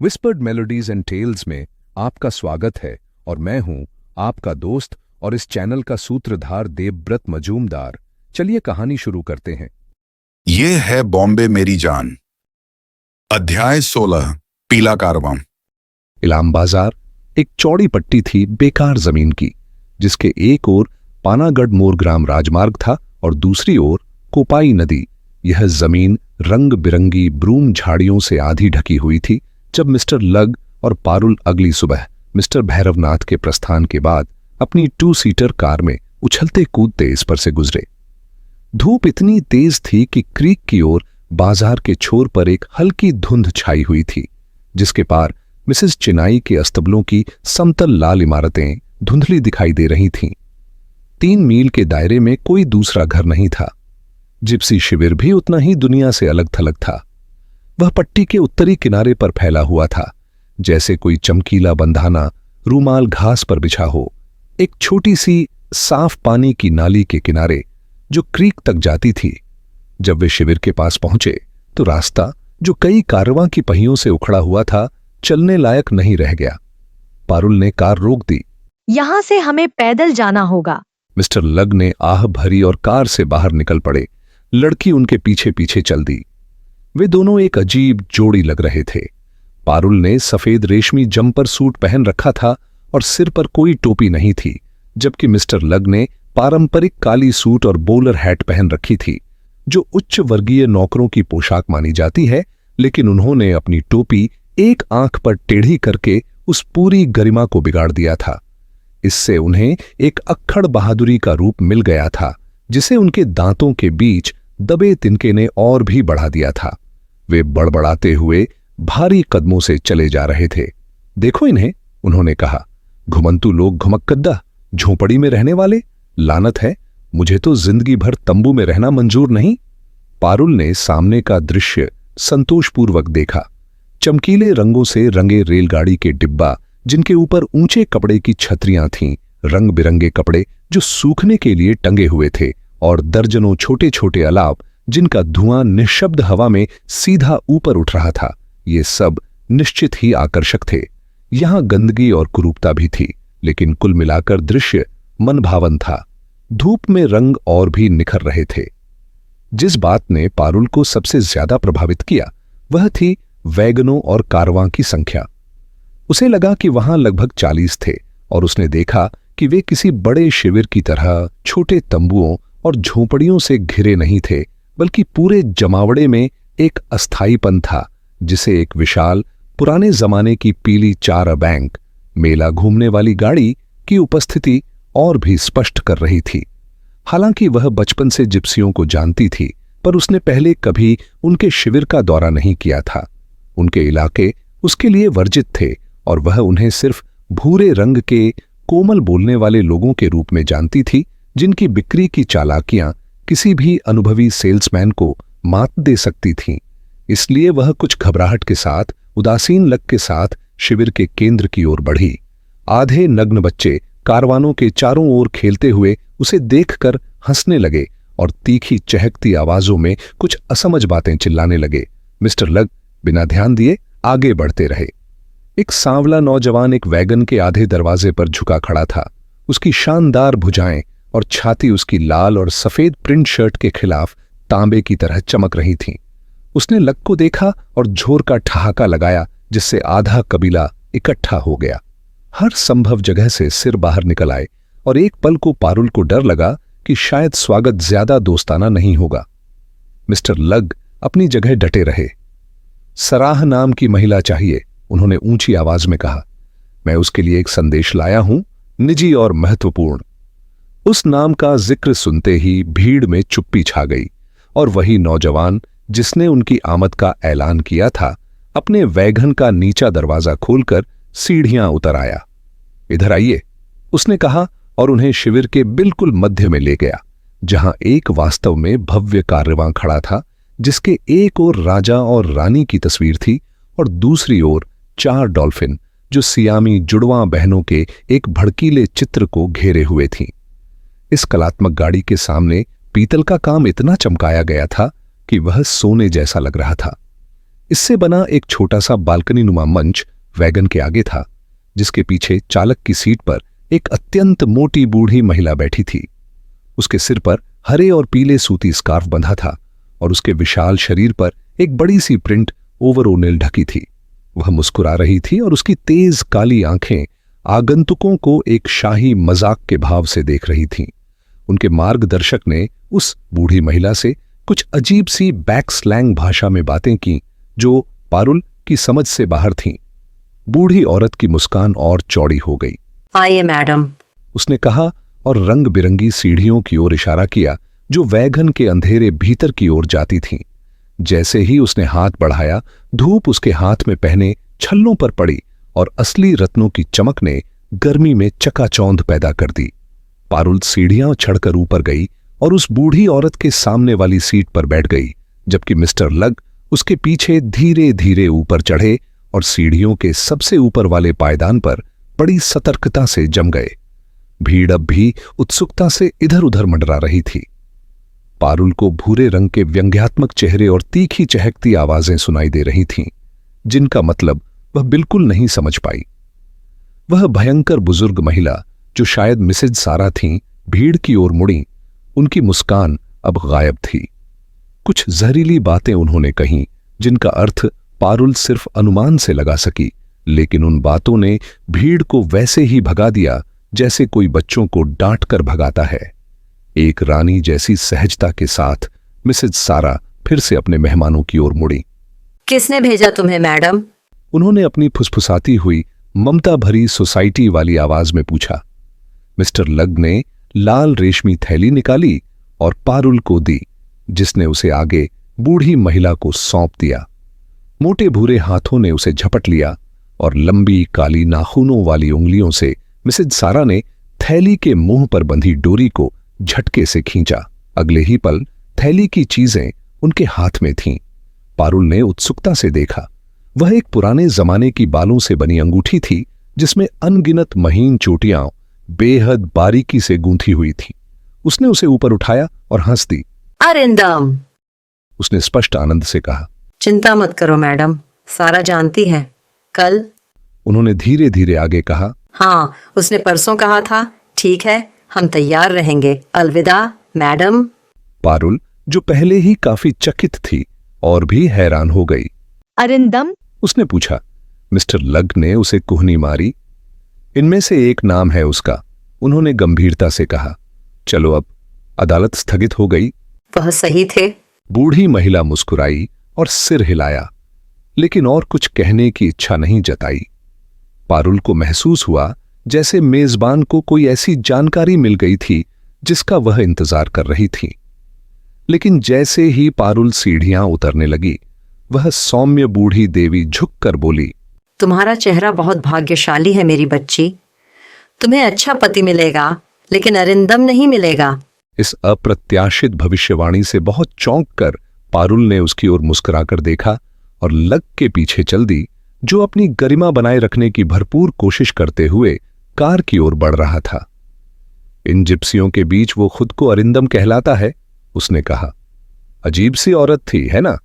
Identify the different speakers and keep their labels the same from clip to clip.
Speaker 1: Whispered melodies and tales में आपका स्वागत है और मैं हूं आपका दोस्त और इस चैनल का सूत्रधार देवव्रत मजूमदार। चलिए कहानी शुरू करते हैं।
Speaker 2: ये है बॉम्बे मेरी जान। अध्याय 16, पीला कारवां।
Speaker 1: इलाम बाजार एक चौड़ी पट्टी थी बेकार जमीन की, जिसके एक ओर पानागढ़ मोरग्राम राजमार्ग था और दूसरी ओर कोपाई नदी। यह जमीन रंग बिरंगी ब्रूम झाड़ियों से आधी ढकी हुई थी जब मिस्टर लग और पारुल अगली सुबह मिस्टर भैरवनाथ के प्रस्थान के बाद अपनी 2 सीटर कार में उछलते कूदते इस पर से गुजरे। धूप इतनी तेज थी कि क्रीक की ओर बाजार के छोर पर एक हल्की धुंध छाई हुई थी, जिसके पार मिसेस चिनाई के अस्तबलों की समतल लाल इमारतें धुंधली दिखाई दे रही थीं। 3 मील के दायरे में कोई दूसरा घर नहीं था। जिप्सी शिविर भी उतना ही दुनिया से अलग थलग था। वह पट्टी के उत्तरी किनारे पर फैला हुआ था, जैसे कोई चमकीला बंधाना रूमाल घास पर बिछा हो। एक छोटी सी साफ पानी की नाली के किनारे जो क्रीक तक जाती थी। जब वे शिविर के पास पहुंचे तो रास्ता, जो कई कारवां की पहियों से उखड़ा हुआ था, चलने लायक नहीं रह गया। पारुल ने कार रोक दी।
Speaker 3: यहां से हमें पैदल जाना होगा।
Speaker 1: मिस्टर लग ने आह भरी और कार से बाहर निकल पड़े। लड़की उनके पीछे पीछे चल दी। वे दोनों एक अजीब जोड़ी लग रहे थे। पारुल ने सफेद रेशमी जंपर सूट पहन रखा था और सिर पर कोई टोपी नहीं थी, जबकि मिस्टर लग ने पारंपरिक काली सूट और बोलर हैट पहन रखी थी, जो उच्च वर्गीय नौकरों की पोशाक मानी जाती है। लेकिन उन्होंने अपनी टोपी एक आंख पर टेढ़ी करके उस पूरी गरिमा को बिगाड़ दिया था। इससे उन्हें एक अक्खड़ बहादुरी का रूप मिल गया था, जिसे उनके दांतों के बीच दबे तिनके ने और भी बढ़ा दिया था। वे बड़बड़ाते हुए भारी कदमों से चले जा रहे थे। देखो इन्हें, उन्होंने कहा। घुमंतू लोग, घुमक्कद्दा, झोपड़ी में रहने वाले, लानत है, मुझे तो जिंदगी भर तंबू में रहना मंजूर नहीं। पारुल ने सामने का दृश्य संतोषपूर्वक देखा। चमकीले रंगों से रंगे रेलगाड़ी के डिब्बा, जिनके ऊपर ऊंचे कपड़े की छतरियां थीं, रंग बिरंगे कपड़े जो सूखने के लिए टंगे हुए थे, और दर्जनों छोटे छोटे अलाव जिनका धुआं निःशब्द हवा में सीधा ऊपर उठ रहा था। ये सब निश्चित ही आकर्षक थे। यहां गंदगी और कुरूपता भी थी, लेकिन कुल मिलाकर दृश्य मनभावन था। धूप में रंग और भी निखर रहे थे। जिस बात ने पारुल को सबसे ज्यादा प्रभावित किया वह थी वैगनों और कारवां की संख्या। उसे लगा कि वहां लगभग 40 थे, और उसने देखा कि वे किसी बड़े शिविर की तरह छोटे तंबुओं और झोपड़ियों से घिरे नहीं थे, बल्कि पूरे जमावड़े में एक अस्थायीपन था, जिसे एक विशाल पुराने जमाने की पीली 4 बैंक मेला घूमने वाली गाड़ी की उपस्थिति और भी स्पष्ट कर रही थी। हालांकि वह बचपन से जिप्सियों को जानती थी, पर उसने पहले कभी उनके शिविर का दौरा नहीं किया था। उनके इलाके उसके लिए वर्जित थे, और वह उन्हें सिर्फ भूरे रंग के कोमल बोलने वाले लोगों के रूप में जानती थी, जिनकी बिक्री की चालाकियां किसी भी अनुभवी सेल्समैन को मात दे सकती थीं। इसलिए वह कुछ घबराहट के साथ, उदासीन लग के साथ शिविर के केंद्र की ओर बढ़ी। आधे नग्न बच्चे कारवानों के चारों ओर खेलते हुए उसे देखकर हंसने लगे और तीखी चहकती आवाजों में कुछ असमझ बातें चिल्लाने लगे। मिस्टर लग बिना ध्यान दिए आगे बढ़ते रहे। एक सांवला नौजवान एक वैगन के आधे दरवाजे पर झुका खड़ा था। उसकी शानदार भुजाएं और छाती उसकी लाल और सफेद प्रिंट शर्ट के खिलाफ तांबे की तरह चमक रही थीं। उसने लग को देखा और झोर का ठहाका लगाया, जिससे आधा कबीला इकट्ठा हो गया। हर संभव जगह से सिर बाहर निकल आए, और एक पल को पारुल को डर लगा कि शायद स्वागत ज्यादा दोस्ताना नहीं होगा। मिस्टर लग अपनी जगह डटे रहे। सराह नाम की महिला चाहिए, उन्होंने ऊंची आवाज में कहा। मैं उसके लिए एक संदेश लाया हूं, निजी और महत्वपूर्ण। उस नाम का जिक्र सुनते ही भीड़ में चुप्पी छा गई, और वही नौजवान जिसने उनकी आमद का ऐलान किया था, अपने वैगन का नीचा दरवाजा खोलकर सीढ़ियां उतर आया। इधर आइए, उसने कहा, और उन्हें शिविर के बिल्कुल मध्य में ले गया, जहां एक वास्तव में भव्य कारवां खड़ा था, जिसके एक ओर राजा और रानी की तस्वीर थी और दूसरी ओर 4 डॉल्फिन जो सियामी जुड़वां बहनों के एक भड़कीले चित्र को घेरे हुए थीं। इस कलात्मक गाड़ी के सामने पीतल का काम इतना चमकाया गया था कि वह सोने जैसा लग रहा था। इससे बना एक छोटा सा बालकनी नुमा मंच वैगन के आगे था, जिसके पीछे चालक की सीट पर एक अत्यंत मोटी बूढ़ी महिला बैठी थी। उसके सिर पर हरे और पीले सूती स्कार्फ बंधा था और उसके विशाल शरीर पर एक बड़ी सी प्रिंट ओवरओनेल ढकी थी। वह मुस्कुरा रही थी और उसकी तेज काली आंखें आगंतुकों को एक शाही मजाक के भाव से देख रही थीं। उनके मार्गदर्शक ने उस बूढ़ी महिला से कुछ अजीब सी बैक स्लैंग भाषा में बातें की जो पारुल की समझ से बाहर थीं। बूढ़ी औरत की मुस्कान और चौड़ी हो गई।
Speaker 4: आइए मैडम,
Speaker 1: उसने कहा और रंग बिरंगी सीढ़ियों की ओर इशारा किया जो वैगन के अंधेरे भीतर की ओर जाती थीं। जैसे ही उसने हाथ बढ़ाया, धूप उसके हाथ में पहने छल्लों पर पड़ी और असली रत्नों की चमक ने गर्मी में चकाचौंध पैदा कर दी। पारुल सीढ़ियां चढ़कर ऊपर गई और उस बूढ़ी औरत के सामने वाली सीट पर बैठ गई, जबकि मिस्टर लग उसके पीछे धीरे धीरे ऊपर चढ़े और सीढ़ियों के सबसे ऊपर वाले पायदान पर बड़ी सतर्कता से जम गए। भीड़ अब भी उत्सुकता से इधर उधर मंडरा रही थी। पारुल को भूरे रंग के व्यंग्यात्मक चेहरे और तीखी चहकती आवाजें सुनाई दे रही थीं, जिनका मतलब वह बिल्कुल नहीं समझ पाई। वह भयंकर बुजुर्ग महिला, जो शायद मिसेज सारा थीं, भीड़ की ओर मुड़ी। उनकी मुस्कान अब गायब थी। कुछ जहरीली बातें उन्होंने कहीं, जिनका अर्थ पारुल सिर्फ अनुमान से लगा सकी, लेकिन उन बातों ने भीड़ को वैसे ही भगा दिया जैसे कोई बच्चों को डांट कर भगाता है। एक रानी जैसी सहजता के साथ मिसेज सारा फिर से अपने मेहमानों की ओर मुड़ी।
Speaker 4: किसने भेजा तुम्हें मैडम?
Speaker 1: उन्होंने अपनी फुसफुसाती हुई ममता भरी सोसाइटी वाली आवाज में पूछा। मिस्टर लग ने लाल रेशमी थैली निकाली और पारुल को दी, जिसने उसे आगे बूढ़ी महिला को सौंप दिया। मोटे भूरे हाथों ने उसे झपट लिया और लंबी काली नाखूनों वाली उंगलियों से मिसेज सारा ने थैली के मुंह पर बंधी डोरी को झटके से खींचा। अगले ही पल थैली की चीजें उनके हाथ में थीं। पारुल ने उत्सुकता से देखा। वह एक पुराने जमाने की बालों से बनी अंगूठी थी, जिसमें अनगिनत महीन चोटियां बेहद बारीकी से गूंथी हुई थीं। उसने उसे ऊपर उठाया और हंस दी।
Speaker 4: अरिंदम,
Speaker 1: उसने स्पष्ट आनंद से कहा।
Speaker 4: चिंता मत करो मैडम, सारा जानती है। कल?
Speaker 1: उन्होंने धीरे धीरे आगे कहा।
Speaker 4: हाँ, उसने परसों कहा था। ठीक है, हम तैयार रहेंगे। अलविदा मैडम।
Speaker 1: पारुल, जो पहले ही काफी चकित थी, और भी हैरान हो गई।
Speaker 3: अरिंदम?
Speaker 1: उसने पूछा। मिस्टर लग ने उसे कुहनी मारी। इनमें से एक नाम है उसका, उन्होंने गंभीरता से कहा। चलो अब, अदालत स्थगित हो गई।
Speaker 4: वह सही थे।
Speaker 1: बूढ़ी महिला मुस्कुराई और सिर हिलाया, लेकिन और कुछ कहने की इच्छा नहीं जताई। पारुल को महसूस हुआ जैसे मेजबान को कोई ऐसी जानकारी मिल गई थी जिसका वह इंतजार कर रही थी। लेकिन जैसे ही पारुल सीढ़ियां उतरने लगी, वह सौम्य बूढ़ी देवी झुककर बोली।
Speaker 4: तुम्हारा चेहरा बहुत भाग्यशाली है मेरी बच्ची। तुम्हें अच्छा पति मिलेगा, लेकिन अरिंदम नहीं मिलेगा।
Speaker 1: इस अप्रत्याशित भविष्यवाणी से बहुत चौंक कर पारुल ने उसकी ओर मुस्कुराकर देखा और लग के पीछे चल दी, जो अपनी गरिमा बनाए रखने की भरपूर कोशिश करते हुए कार की ओर बढ़ रहा था। इन जिप्सियों के बीच वो खुद को अरिंदम कहलाता है, उसने कहा। अजीब सी औरत थी, है ना?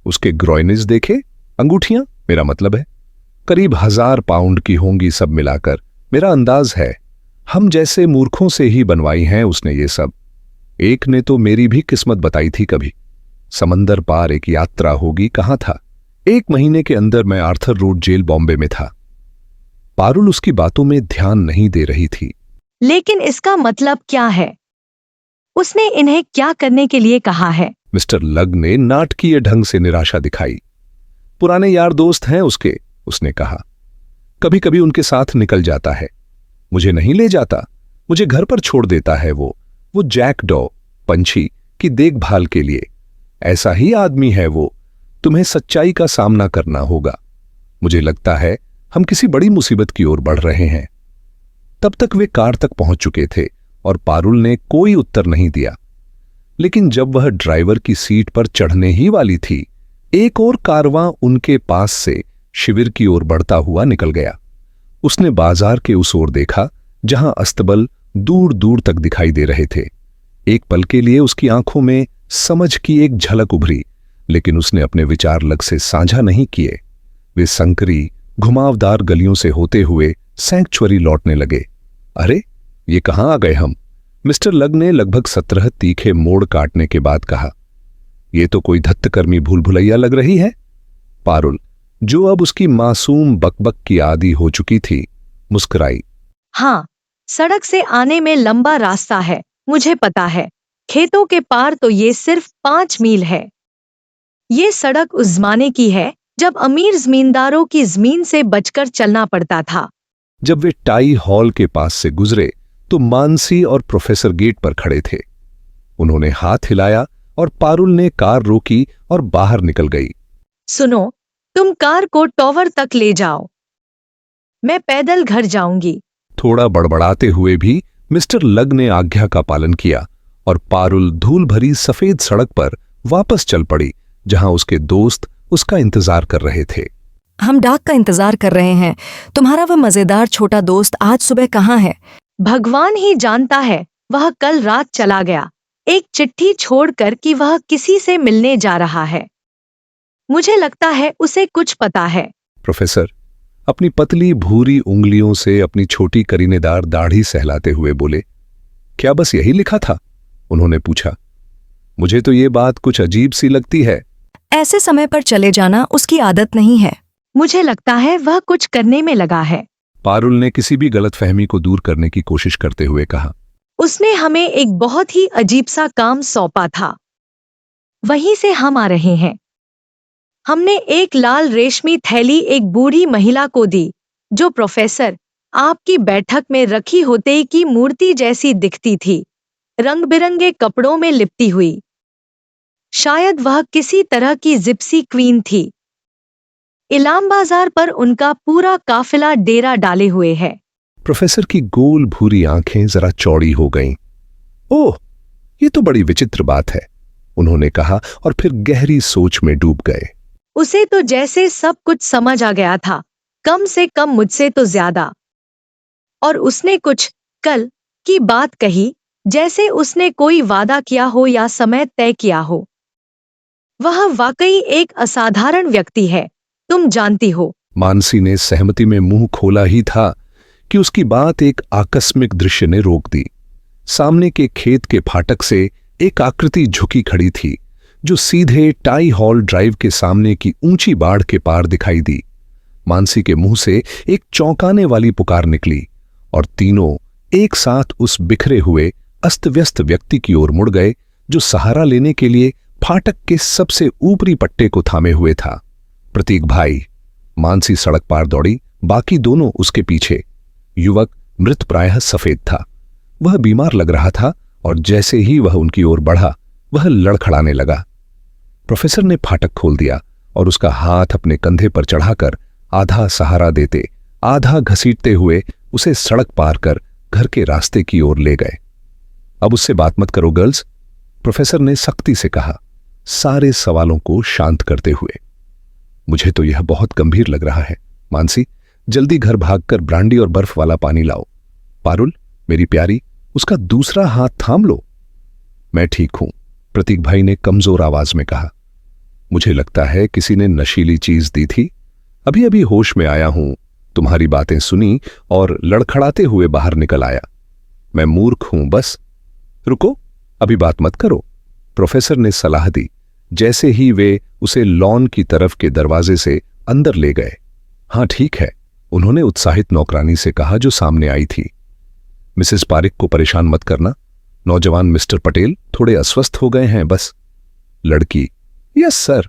Speaker 1: उसके ग्रॉइनिज देखे, अंगूठियां, मेरा मतलब है करीब 1000 पाउंड की होंगी सब मिलाकर। मेरा अंदाज है हम जैसे मूर्खों से ही बनवाई हैं उसने ये सब। एक ने तो मेरी भी किस्मत बताई थी कभी। समंदर पार एक यात्रा होगी, कहां था? 1 महीने के अंदर मैं आर्थर रोड जेल बॉम्बे में था। पारुल उसकी बातों में ध्यान नहीं दे रही थी।
Speaker 3: लेकिन इसका मतलब क्या है? उसने इन्हें क्या करने के लिए कहा है?
Speaker 1: मिस्टर लग ने नाटकीय ढंग से निराशा दिखाई। पुराने यार दोस्त हैं उसके, उसने कहा। कभी कभी उनके साथ निकल जाता है। मुझे नहीं ले जाता, मुझे घर पर छोड़ देता है वो जैकडॉ, पंछी की देखभाल के लिए। ऐसा ही आदमी है वो। तुम्हें सच्चाई का सामना करना होगा। मुझे लगता है हम किसी बड़ी मुसीबत की ओर बढ़ रहे हैं। तब तक वे कार तक पहुंच चुके थे और पारुल ने कोई उत्तर नहीं दिया। लेकिन जब वह ड्राइवर की सीट पर चढ़ने ही वाली थी, एक और कारवां उनके पास से शिविर की ओर बढ़ता हुआ निकल गया। उसने बाजार के उस ओर देखा जहां अस्तबल दूर दूर तक दिखाई दे रहे थे। एक पल के लिए उसकी आंखों में समझ की एक झलक उभरी, लेकिन उसने अपने विचार लग से साझा नहीं किए। वे संकरी घुमावदार गलियों से होते हुए सैंक्चुअरी लौटने लगे। अरे, ये कहां आ गए हम? मिस्टर लग ने लगभग 17 तीखे मोड़ काटने के बाद कहा। ये तो कोई धत्तकर्मी भूल भुलैया लग रही है। पारुल, जो अब उसकी मासूम बकबक की आदी हो चुकी थी, मुस्कुराई।
Speaker 3: हाँ, सड़क से आने में लंबा रास्ता है, मुझे पता है। खेतों के पार तो ये सिर्फ 5 मील है। ये सड़क उस जमाने की है जब अमीर जमींदारों की जमीन से बचकर चलना पड़ता था।
Speaker 1: जब वे टाई हॉल के पास से गुजरे तो मानसी और प्रोफेसर गेट पर खड़े थे। उन्होंने हाथ हिलाया और पारुल ने कार रोकी और बाहर निकल गई।
Speaker 3: सुनो, तुम कार को टॉवर तक ले जाओ, मैं पैदल घर जाऊंगी।
Speaker 1: थोड़ा बड़बड़ाते हुए भी मिस्टर लग ने आज्ञा का पालन किया और पारुल धूल भरी सफेद सड़क पर वापस चल पड़ी, जहां उसके दोस्त उसका इंतजार कर रहे थे।
Speaker 5: हम डाक का इंतजार कर रहे हैं। तुम्हारा वह मजेदार छोटा दोस्त आज सुबह कहाँ है?
Speaker 3: भगवान ही जानता है। वह कल रात चला गया, एक चिट्ठी छोड़कर कि वह किसी से मिलने जा रहा है। मुझे लगता है उसे कुछ पता है।
Speaker 1: प्रोफेसर अपनी पतली भूरी उंगलियों से अपनी छोटी करीनेदार दाढ़ी सहलाते हुए बोले। क्या बस यही लिखा था? उन्होंने पूछा। मुझे तो ये बात कुछ अजीब सी लगती है।
Speaker 5: ऐसे समय पर चले जाना उसकी आदत नहीं है।
Speaker 3: मुझे लगता है वह कुछ करने में लगा है।
Speaker 1: पारुल ने किसी भी गलतफहमी को दूर करने की कोशिश करते हुए कहा।
Speaker 3: उसने हमें एक बहुत ही अजीब सा काम सौंपा था, वहीं से हम आ रहे हैं। हमने एक लाल रेशमी थैली एक बूढ़ी महिला को दी, जो प्रोफेसर आपकी बैठक में रखी होते की मूर्ति जैसी दिखती थी, रंग बिरंगे कपड़ों में लिपटी हुई। शायद वह किसी तरह की जिप्सी क्वीन थी। इलाम बाजार पर उनका पूरा काफिला डेरा डाले हुए है।
Speaker 1: प्रोफेसर की गोल भूरी आंखें जरा चौड़ी हो गईं। ओह, ये तो बड़ी विचित्र बात है, उन्होंने कहा और फिर गहरी सोच में डूब गए।
Speaker 3: उसे तो जैसे सब कुछ समझ आ गया था, कम से कम मुझसे तो ज्यादा। और उसने कुछ कल की बात कही, जैसे उसने कोई वादा किया हो या समय तय किया हो। वह वाकई एक असाधारण व्यक्ति है, तुम जानती हो।
Speaker 1: मानसी ने सहमति में मुंह खोला ही था कि उसकी बात एक आकस्मिक दृश्य ने रोक दी। सामने के खेत के फाटक से एक आकृति झुकी खड़ी थी, जो सीधे टाई हॉल ड्राइव के सामने की ऊंची बाढ़ के पार दिखाई दी। मानसी के मुंह से एक चौंकाने वाली पुकार निकली और तीनों एक साथ उस बिखरे हुए अस्त व्यस्त व्यक्ति की ओर मुड़ गए, जो सहारा लेने के लिए फाटक के सबसे ऊपरी पट्टे को थामे हुए था। प्रतीक भाई। मानसी सड़क पार दौड़ी, बाकी दोनों उसके पीछे। युवक मृत प्रायः सफेद था। वह बीमार लग रहा था और जैसे ही वह उनकी ओर बढ़ा, वह लड़खड़ाने लगा। प्रोफेसर ने फाटक खोल दिया और उसका हाथ अपने कंधे पर चढ़ाकर आधा सहारा देते, आधा घसीटते हुए उसे सड़क पार कर घर के रास्ते की ओर ले गए। अब उससे बात मत करो गर्ल्स, प्रोफेसर ने सख्ती से कहा, सारे सवालों को शांत करते हुए। मुझे तो यह बहुत गंभीर लग रहा है। मानसी, जल्दी घर भागकर ब्रांडी और बर्फ वाला पानी लाओ। पारुल मेरी प्यारी, उसका दूसरा हाथ थाम लो। मैं ठीक हूं, प्रतीक भाई ने कमजोर आवाज में कहा। मुझे लगता है किसी ने नशीली चीज दी थी। अभी अभी होश में आया हूं, तुम्हारी बातें सुनी और लड़खड़ाते हुए बाहर निकल आया। मैं मूर्ख हूं बस। रुको, अभी बात मत करो, प्रोफेसर ने सलाह दी, जैसे ही वे उसे लॉन की तरफ के दरवाजे से अंदर ले गए। हाँ ठीक है, उन्होंने उत्साहित नौकरानी से कहा जो सामने आई थी। मिसेस पारिक को परेशान मत करना, नौजवान मिस्टर पटेल थोड़े अस्वस्थ हो गए हैं बस। लड़की यस सर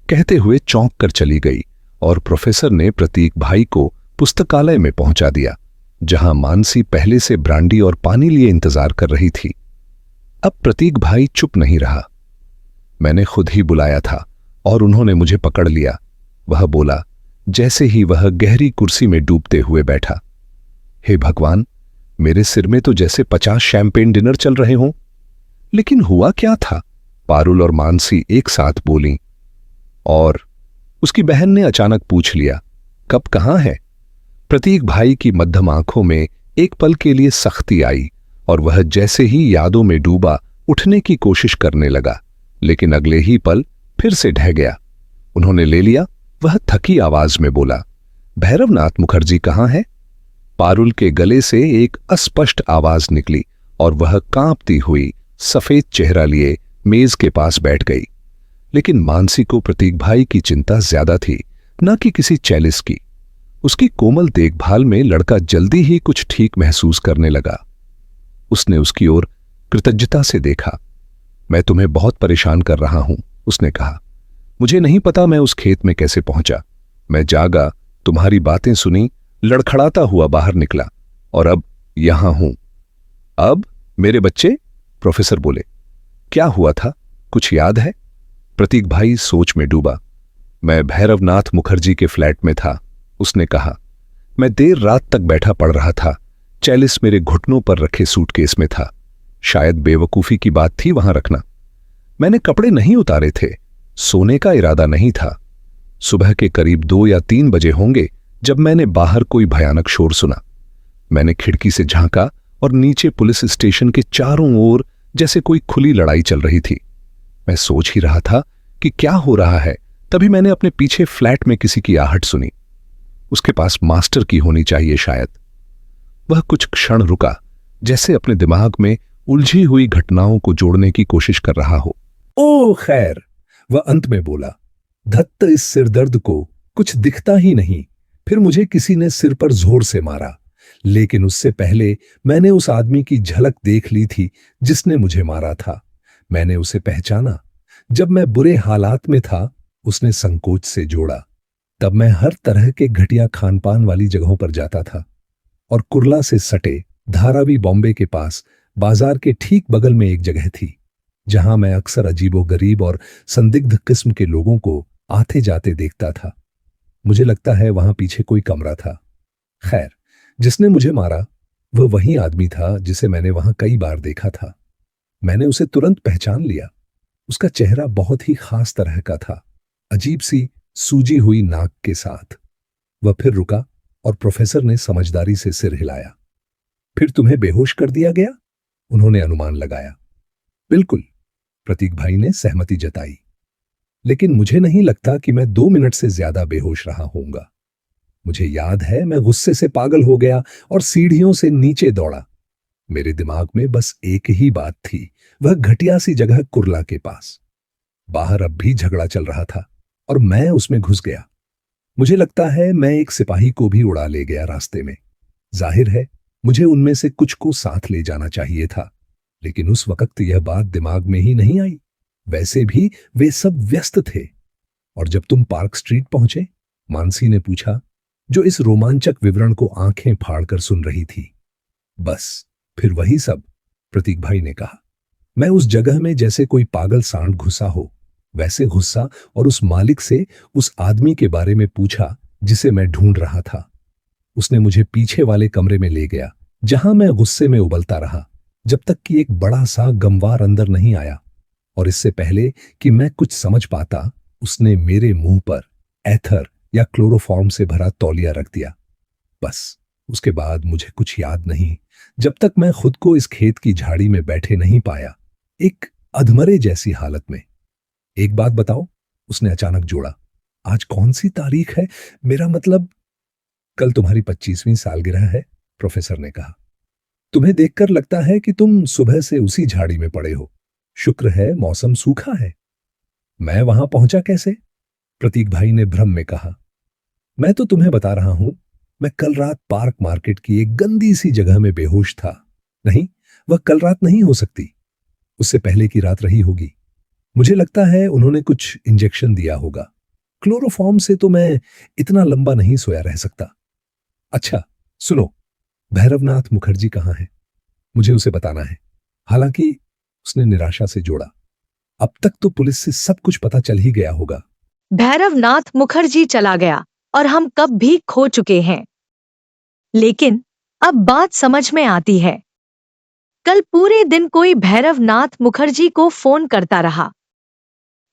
Speaker 1: कहते हुए चौंक कर चली गई और प्रोफेसर ने प्रतीक भाई को पुस्तकालय में पहुंचा दिया, जहां मानसी पहले से ब्रांडी और पानी लिए इंतजार कर रही थी। अब प्रतीक भाई चुप नहीं रहा। मैंने खुद ही बुलाया था और उन्होंने मुझे पकड़ लिया, वह बोला, जैसे ही वह गहरी कुर्सी में डूबते हुए बैठा। हे भगवान, मेरे सिर में तो जैसे 50 शैंपेन डिनर चल रहे हों। लेकिन हुआ क्या था? पारुल और मानसी एक साथ बोलीं और उसकी बहन ने अचानक पूछ लिया, कब कहां है? प्रतीक भाई की मध्यम आंखों में एक पल के लिए सख्ती आई और वह जैसे ही यादों में डूबा उठने की कोशिश करने लगा, लेकिन अगले ही पल फिर से ढह गया। उन्होंने ले लिया। वह थकी आवाज में बोला, भैरवनाथ मुखर्जी कहाँ है? पारुल के गले से एक अस्पष्ट आवाज निकली और वह कांपती हुई सफेद चेहरा लिए मेज के पास बैठ गई। लेकिन मानसी को प्रतीक भाई की चिंता ज्यादा थी, न कि किसी चैलिस की। उसकी कोमल देखभाल में लड़का जल्दी ही कुछ ठीक महसूस करने लगा। उसने उसकी ओर कृतज्ञता से देखा। मैं तुम्हें बहुत परेशान कर रहा हूं, उसने कहा। मुझे नहीं पता मैं उस खेत में कैसे पहुंचा। मैं जागा, तुम्हारी बातें सुनी, लड़खड़ाता हुआ बाहर निकला और अब यहां हूं। अब मेरे बच्चे? प्रोफेसर बोले। क्या हुआ था, कुछ याद है? प्रतीक भाई सोच में डूबा। मैं भैरवनाथ मुखर्जी के फ्लैट में था, उसने कहा। मैं देर रात तक बैठा पढ़ रहा था। चैलिस मेरे घुटनों पर रखे सूटकेस में था। शायद बेवकूफी की बात थी वहां रखना। मैंने कपड़े नहीं उतारे थे, सोने का इरादा नहीं था। सुबह के करीब 2 या 3 बजे होंगे जब मैंने बाहर कोई भयानक शोर सुना। मैंने खिड़की से झांका और नीचे पुलिस स्टेशन के चारों ओर जैसे कोई खुली लड़ाई चल रही थी। मैं सोच ही रहा था कि क्या हो रहा है, तभी मैंने अपने पीछे फ्लैट में किसी की आहट सुनी। उसके पास मास्टर की होनी चाहिए शायद। वह कुछ क्षण रुका, जैसे अपने दिमाग में उलझी हुई घटनाओं को जोड़ने की कोशिश कर रहा हो।
Speaker 6: ओ खैर, वह अंत में बोला, धत्त इस सिरदर्द को कुछ दिखता ही नहीं। फिर मुझे किसी ने सिर पर जोर से मारा, लेकिन उससे पहले मैंने उस आदमी की झलक देख ली थी जिसने मुझे मारा था। मैंने उसे पहचाना। जब मैं बुरे हालात में था, उसने संकोच से जोड़ा। तब मैं हर तरह के घटिया खानपान वाली जगहों पर जाता था और कुर्ला से सटे धारावी बॉम्बे के पास बाजार के ठीक बगल में एक जगह थी जहां मैं अक्सर अजीबोगरीब और संदिग्ध किस्म के लोगों को आते जाते देखता था। मुझे लगता है वहां पीछे कोई कमरा था। खैर, जिसने मुझे मारा वह वही आदमी था जिसे मैंने वहां कई बार देखा था। मैंने उसे तुरंत पहचान लिया। उसका चेहरा बहुत ही खास तरह का था, अजीब सी सूजी हुई नाक के साथ। वह फिर रुका और प्रोफेसर ने समझदारी से सिर हिलाया। फिर तुम्हें बेहोश कर दिया गया? उन्होंने अनुमान लगाया। बिल्कुल, प्रतीक भाई ने सहमति जताई। लेकिन मुझे नहीं लगता कि मैं 2 मिनट से ज्यादा बेहोश रहा होऊंगा। मुझे याद है मैं गुस्से से पागल हो गया और सीढ़ियों से नीचे दौड़ा। मेरे दिमाग में बस एक ही बात थी, वह घटिया सी जगह कुर्ला के पास। बाहर अब भी झगड़ा चल रहा था और मैं उसमें घुस गया। मुझे लगता है मैं एक सिपाही को भी उड़ा ले गया रास्ते में। जाहिर है मुझे उनमें से कुछ को साथ ले जाना चाहिए था, लेकिन उस वक्त यह बात दिमाग में ही नहीं आई। वैसे भी वे सब व्यस्त थे। और जब तुम पार्क स्ट्रीट पहुंचे, मानसी ने पूछा, जो इस रोमांचक विवरण को आंखें फाड़कर सुन रही थी। बस फिर वही सब, प्रतीक भाई ने कहा। मैं उस जगह में जैसे कोई पागल सांड घुसा हो, वैसे घुसा और उस मालिक से उस आदमी के बारे में पूछा जिसे मैं ढूंढ रहा था। उसने मुझे पीछे वाले कमरे में ले गया, जहां मैं गुस्से में उबलता रहा जब तक कि एक बड़ा सा गमवार अंदर नहीं आया। और इससे पहले कि मैं कुछ समझ पाता, उसने मेरे मुंह पर एथर या क्लोरोफॉर्म से भरा तौलिया रख दिया। बस उसके बाद मुझे कुछ याद नहीं, जब तक मैं खुद को इस खेत की झाड़ी में बैठे नहीं पाया, एक अधमरे जैसी हालत में। एक बात बताओ, उसने अचानक जोड़ा, आज कौन सी तारीख है? मेरा मतलब, कल तुम्हारी 25वीं सालगिरह है, प्रोफेसर ने कहा। तुम्हें देखकर लगता है कि तुम सुबह से उसी झाड़ी में पड़े हो। शुक्र है मौसम सूखा है। मैं वहां पहुंचा कैसे? प्रतीक भाई ने भ्रम में कहा। मैं तो तुम्हें बता रहा हूं, मैं कल रात पार्क मार्केट की एक गंदी सी जगह में बेहोश था। नहीं, वह कल रात नहीं हो सकती, उससे पहले की रात रही होगी। मुझे लगता है उन्होंने कुछ इंजेक्शन दिया होगा। क्लोरोफॉर्म से तो मैं इतना लंबा नहीं सोया रह सकता। अच्छा सुनो, भैरवनाथ मुखर्जी कहाँ है? मुझे उसे बताना है। हालांकि, उसने निराशा से जोड़ा, अब तक तो पुलिस से सब कुछ पता चल ही गया होगा।
Speaker 3: भैरवनाथ मुखर्जी चला गया और हम कब भी खो चुके हैं। लेकिन अब बात समझ में आती है। कल पूरे दिन कोई भैरवनाथ मुखर्जी को फोन करता रहा।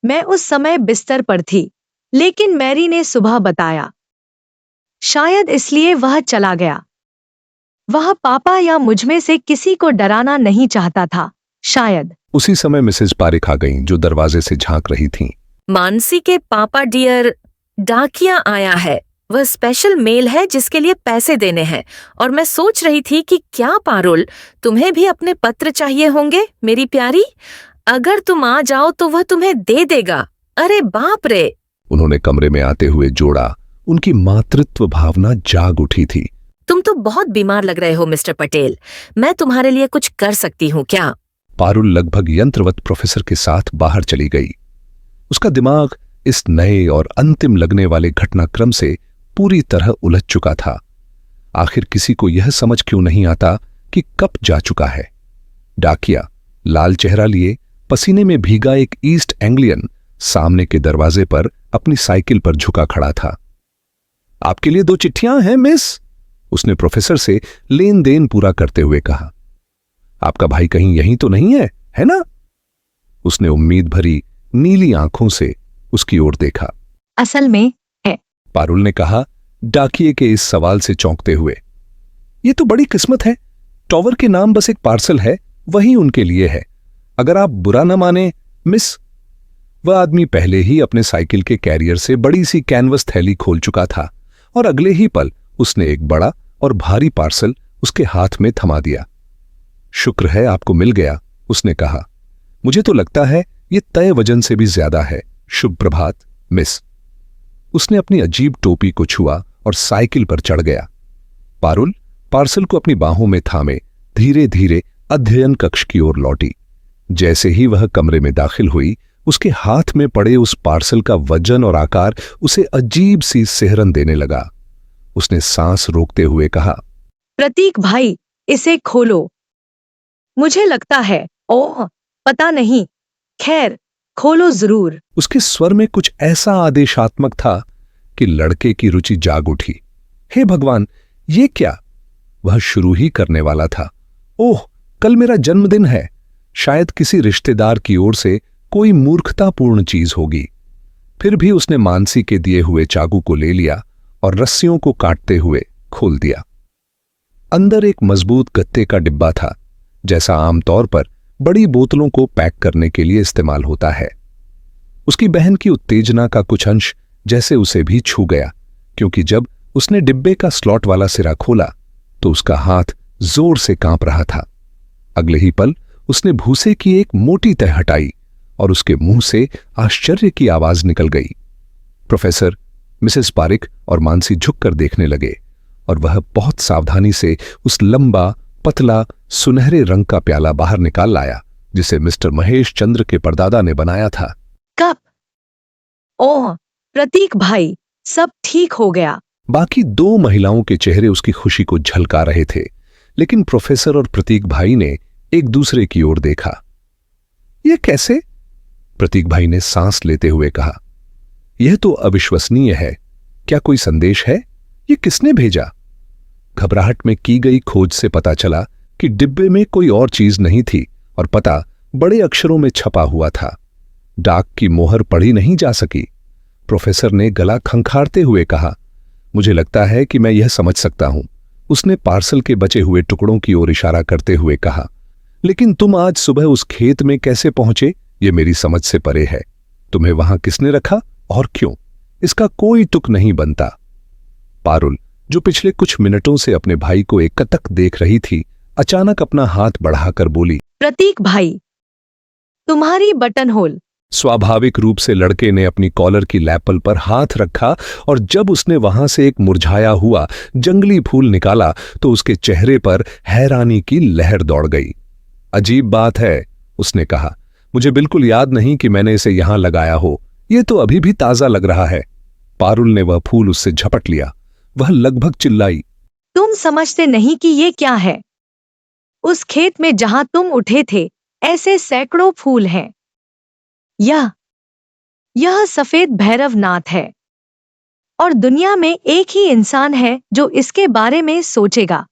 Speaker 3: मैं उस समय बिस्तर पर थी, लेकिन मैरी ने सुबह बताया। शायद इसलिए वह चला गया। वह पापा या मुझमें से किसी को डराना नहीं चाहता था, शायद।
Speaker 1: उसी समय मिसेज पारिक आ गईं, जो दरवाजे से झांक रही थीं।
Speaker 7: मानसी के पापा डियर, डाकिया आया है। वह स्पेशल मेल है जिसके लिए पैसे देने हैं, और मैं सोच रही थी कि क्या पारुल, तुम्हें भी अपने पत्र चाहिए होंगे मेरी प्यारी। अगर तुम आ जाओ तो वह तुम्हें दे देगा। अरे बाप रे।
Speaker 1: उन्होंने कमरे में आते हुए जोड़ा। उनकी मातृत्व भावना जाग उठी थी।
Speaker 7: तुम तो बहुत बीमार लग रहे हो मिस्टर पटेल, मैं तुम्हारे लिए कुछ कर सकती हूँ क्या?
Speaker 1: पारुल लगभग यंत्रवत प्रोफेसर के साथ बाहर चली गई। उसका दिमाग इस नए और अंतिम लगने वाले घटनाक्रम से पूरी तरह उलझ चुका था। आखिर किसी को यह समझ क्यों नहीं आता कि कब जा चुका है। डाकिया लाल चेहरा लिए, पसीने में भीगा एक ईस्ट एंग्लियन सामने के दरवाजे पर अपनी साइकिल पर झुका खड़ा था। आपके लिए 2 चिट्ठियां हैं मिस, उसने प्रोफेसर से लेन देन पूरा करते हुए कहा। आपका भाई कहीं यहीं तो नहीं है ना? उसने उम्मीद भरी नीली आंखों से उसकी ओर देखा।
Speaker 3: असल में है,
Speaker 1: पारुल ने कहा, डाकिये के इस सवाल से चौंकते हुए। यह तो बड़ी किस्मत है। टॉवर के नाम बस एक पार्सल है, वही उनके लिए है। अगर आप बुरा न माने मिस। वह आदमी पहले ही अपने साइकिल के कैरियर से बड़ी सी कैनवस थैली खोल चुका था और अगले ही पल उसने एक बड़ा और भारी पार्सल उसके हाथ में थमा दिया। शुक्र है आपको मिल गया, उसने कहा। मुझे तो लगता है यह तय वजन से भी ज्यादा है। शुभ प्रभात मिस। उसने अपनी अजीब टोपी को छुआ और साइकिल पर चढ़ गया। पारुल पार्सल को अपनी बाहों में थामे धीरे धीरे अध्ययन कक्ष की ओर लौटी। जैसे ही वह कमरे में दाखिल हुई, उसके हाथ में पड़े उस पार्सल का वजन और आकार उसे अजीब सी सिहरन देने लगा। उसने सांस रोकते हुए कहा,
Speaker 3: प्रतीक भाई, इसे खोलो। मुझे लगता है, ओह पता नहीं, खैर खोलो जरूर।
Speaker 1: उसके स्वर में कुछ ऐसा आदेशात्मक था कि लड़के की रुचि जाग उठी। हे भगवान, ये क्या? वह शुरू ही करने वाला था। ओह, कल मेरा जन्मदिन है। शायद किसी रिश्तेदार की ओर से कोई मूर्खतापूर्ण चीज होगी। फिर भी उसने मानसी के दिए हुए चाकू को ले लिया और रस्सियों को काटते हुए खोल दिया। अंदर एक मजबूत गत्ते का डिब्बा था, जैसा आमतौर पर बड़ी बोतलों को पैक करने के लिए इस्तेमाल होता है। उसकी बहन की उत्तेजना का कुछ अंश जैसे उसे भी छू गया, क्योंकि जब उसने डिब्बे का स्लॉट वाला सिरा खोला तो उसका हाथ जोर से कांप रहा था। अगले ही पल उसने भूसे की एक मोटी तह हटाई और उसके मुंह से आश्चर्य की आवाज निकल गई। प्रोफेसर, मिसेस पारिक और मानसी झुककर देखने लगे और वह बहुत सावधानी से उस लंबा, पतला, सुनहरे रंग का प्याला बाहर निकाल लाया जिसे मिस्टर महेश चंद्र के परदादा ने बनाया था।
Speaker 3: कप। ओह प्रतीक भाई, सब ठीक हो गया।
Speaker 1: बाकी 2 महिलाओं के चेहरे उसकी खुशी को झलका रहे थे, लेकिन प्रोफेसर और प्रतीक भाई ने एक दूसरे की ओर देखा। यह कैसे? प्रतीक भाई ने सांस लेते हुए कहा। यह तो अविश्वसनीय है। क्या कोई संदेश है? यह किसने भेजा? घबराहट में की गई खोज से पता चला कि डिब्बे में कोई और चीज नहीं थी और पता बड़े अक्षरों में छपा हुआ था। डाक की मोहर पढ़ी नहीं जा सकी। प्रोफेसर ने गला खंखारते हुए कहा, मुझे लगता है कि मैं यह समझ सकता हूं। उसने पार्सल के बचे हुए टुकड़ों की ओर इशारा करते हुए कहा, लेकिन तुम आज सुबह उस खेत में कैसे पहुंचे, यह मेरी समझ से परे है। तुम्हें वहां किसने रखा और क्यों, इसका कोई तुक नहीं बनता। पारुल, जो पिछले कुछ मिनटों से अपने भाई को एकटक देख रही थी, अचानक अपना हाथ बढ़ाकर बोली,
Speaker 3: प्रतीक भाई, तुम्हारी बटन होल।
Speaker 1: स्वाभाविक रूप से लड़के ने अपनी कॉलर की लैपल पर हाथ रखा और जब उसने वहां से एक मुरझाया हुआ जंगली फूल निकाला तो उसके चेहरे पर हैरानी की लहर दौड़ गई। अजीब बात है, उसने कहा। मुझे बिल्कुल याद नहीं कि मैंने इसे यहां लगाया हो। यह तो अभी भी ताजा लग रहा है। पारुल ने वह फूल उससे झपट लिया। वह लगभग चिल्लाई,
Speaker 3: तुम समझते नहीं कि ये क्या है? उस खेत में जहां तुम उठे थे, ऐसे सैकड़ों फूल हैं। यह सफेद भैरवनाथ है और दुनिया में एक ही इंसान है जो इसके बारे में सोचेगा।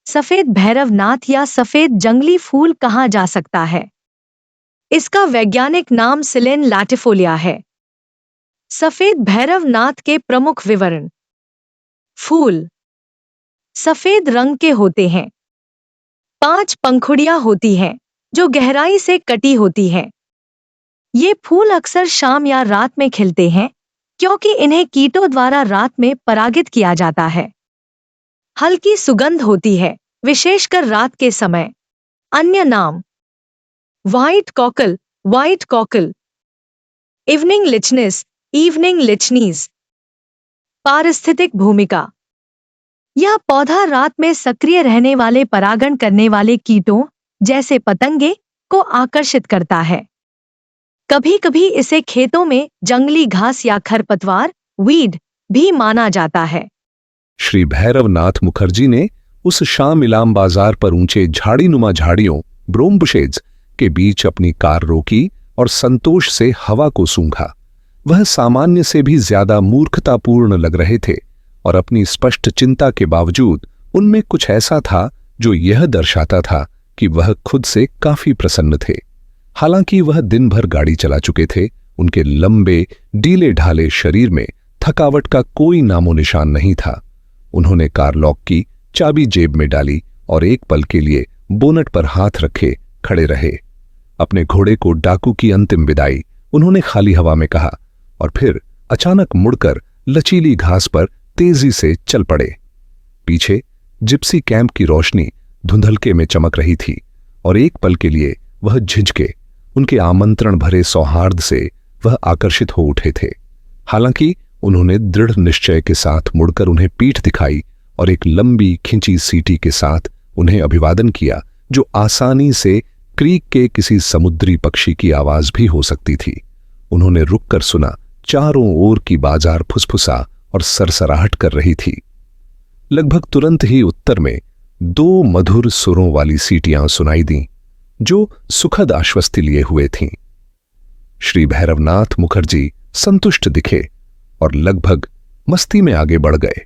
Speaker 3: सफेद भैरवनाथ या सफेद जंगली फूल कहा जा सकता है। इसका वैज्ञानिक नाम सिलेन लाटिफोलिया है। सफेद भैरवनाथ के प्रमुख विवरण: फूल सफेद रंग के होते हैं। 5 पंखुड़ियां होती हैं जो गहराई से कटी होती हैं। ये फूल अक्सर शाम या रात में खिलते हैं क्योंकि इन्हें कीटों द्वारा रात में परागित किया जाता है। हल्की सुगंध होती है, विशेषकर रात के समय। अन्य नाम: व्हाइट कॉकल, इवनिंग लिचनीज। पारिस्थितिक भूमिका: यह पौधा रात में सक्रिय रहने वाले परागण करने वाले कीटों जैसे पतंगे को आकर्षित करता है। कभी कभी इसे खेतों में जंगली घास या खरपतवार वीड भी माना जाता है।
Speaker 1: श्री भैरवनाथ मुखर्जी ने उस शाम इलाम बाजार पर ऊंचे झाड़ीनुमा झाड़ियों ब्रोम्बुशेड्स के बीच अपनी कार रोकी और संतोष से हवा को सूंघा। वह सामान्य से भी ज्यादा मूर्खतापूर्ण लग रहे थे और अपनी स्पष्ट चिंता के बावजूद उनमें कुछ ऐसा था जो यह दर्शाता था कि वह खुद से काफी प्रसन्न थे। हालांकि वह दिन भर गाड़ी चला चुके थे, उनके लंबे ढीले ढाले शरीर में थकावट का कोई नामो निशान नहीं था। उन्होंने कार लॉक की, चाबी जेब में डाली और एक पल के लिए बोनट पर हाथ रखे खड़े रहे। अपने घोड़े को डाकू की अंतिम विदाई उन्होंने खाली हवा में कहा और फिर अचानक मुड़कर लचीली घास पर तेजी से चल पड़े। पीछे जिप्सी कैंप की रोशनी धुंधलके में चमक रही थी और एक पल के लिए वह झिझके। उनके आमंत्रण भरे सौहार्द से वह आकर्षित हो उठे थे। हालांकि उन्होंने दृढ़ निश्चय के साथ मुड़कर उन्हें पीठ दिखाई और एक लंबी खिंची सीटी के साथ उन्हें अभिवादन किया, जो आसानी से क्रीक के किसी समुद्री पक्षी की आवाज भी हो सकती थी। उन्होंने रुककर सुना। चारों ओर की बाजार फुसफुसा और सरसराहट कर रही थी। लगभग तुरंत ही उत्तर में 2 मधुर सुरों वाली सीटियां सुनाई दीं, जो सुखद आश्वस्ति लिए हुए थीं। श्री भैरवनाथ मुखर्जी संतुष्ट दिखे और लगभग मस्ती में आगे बढ़ गए।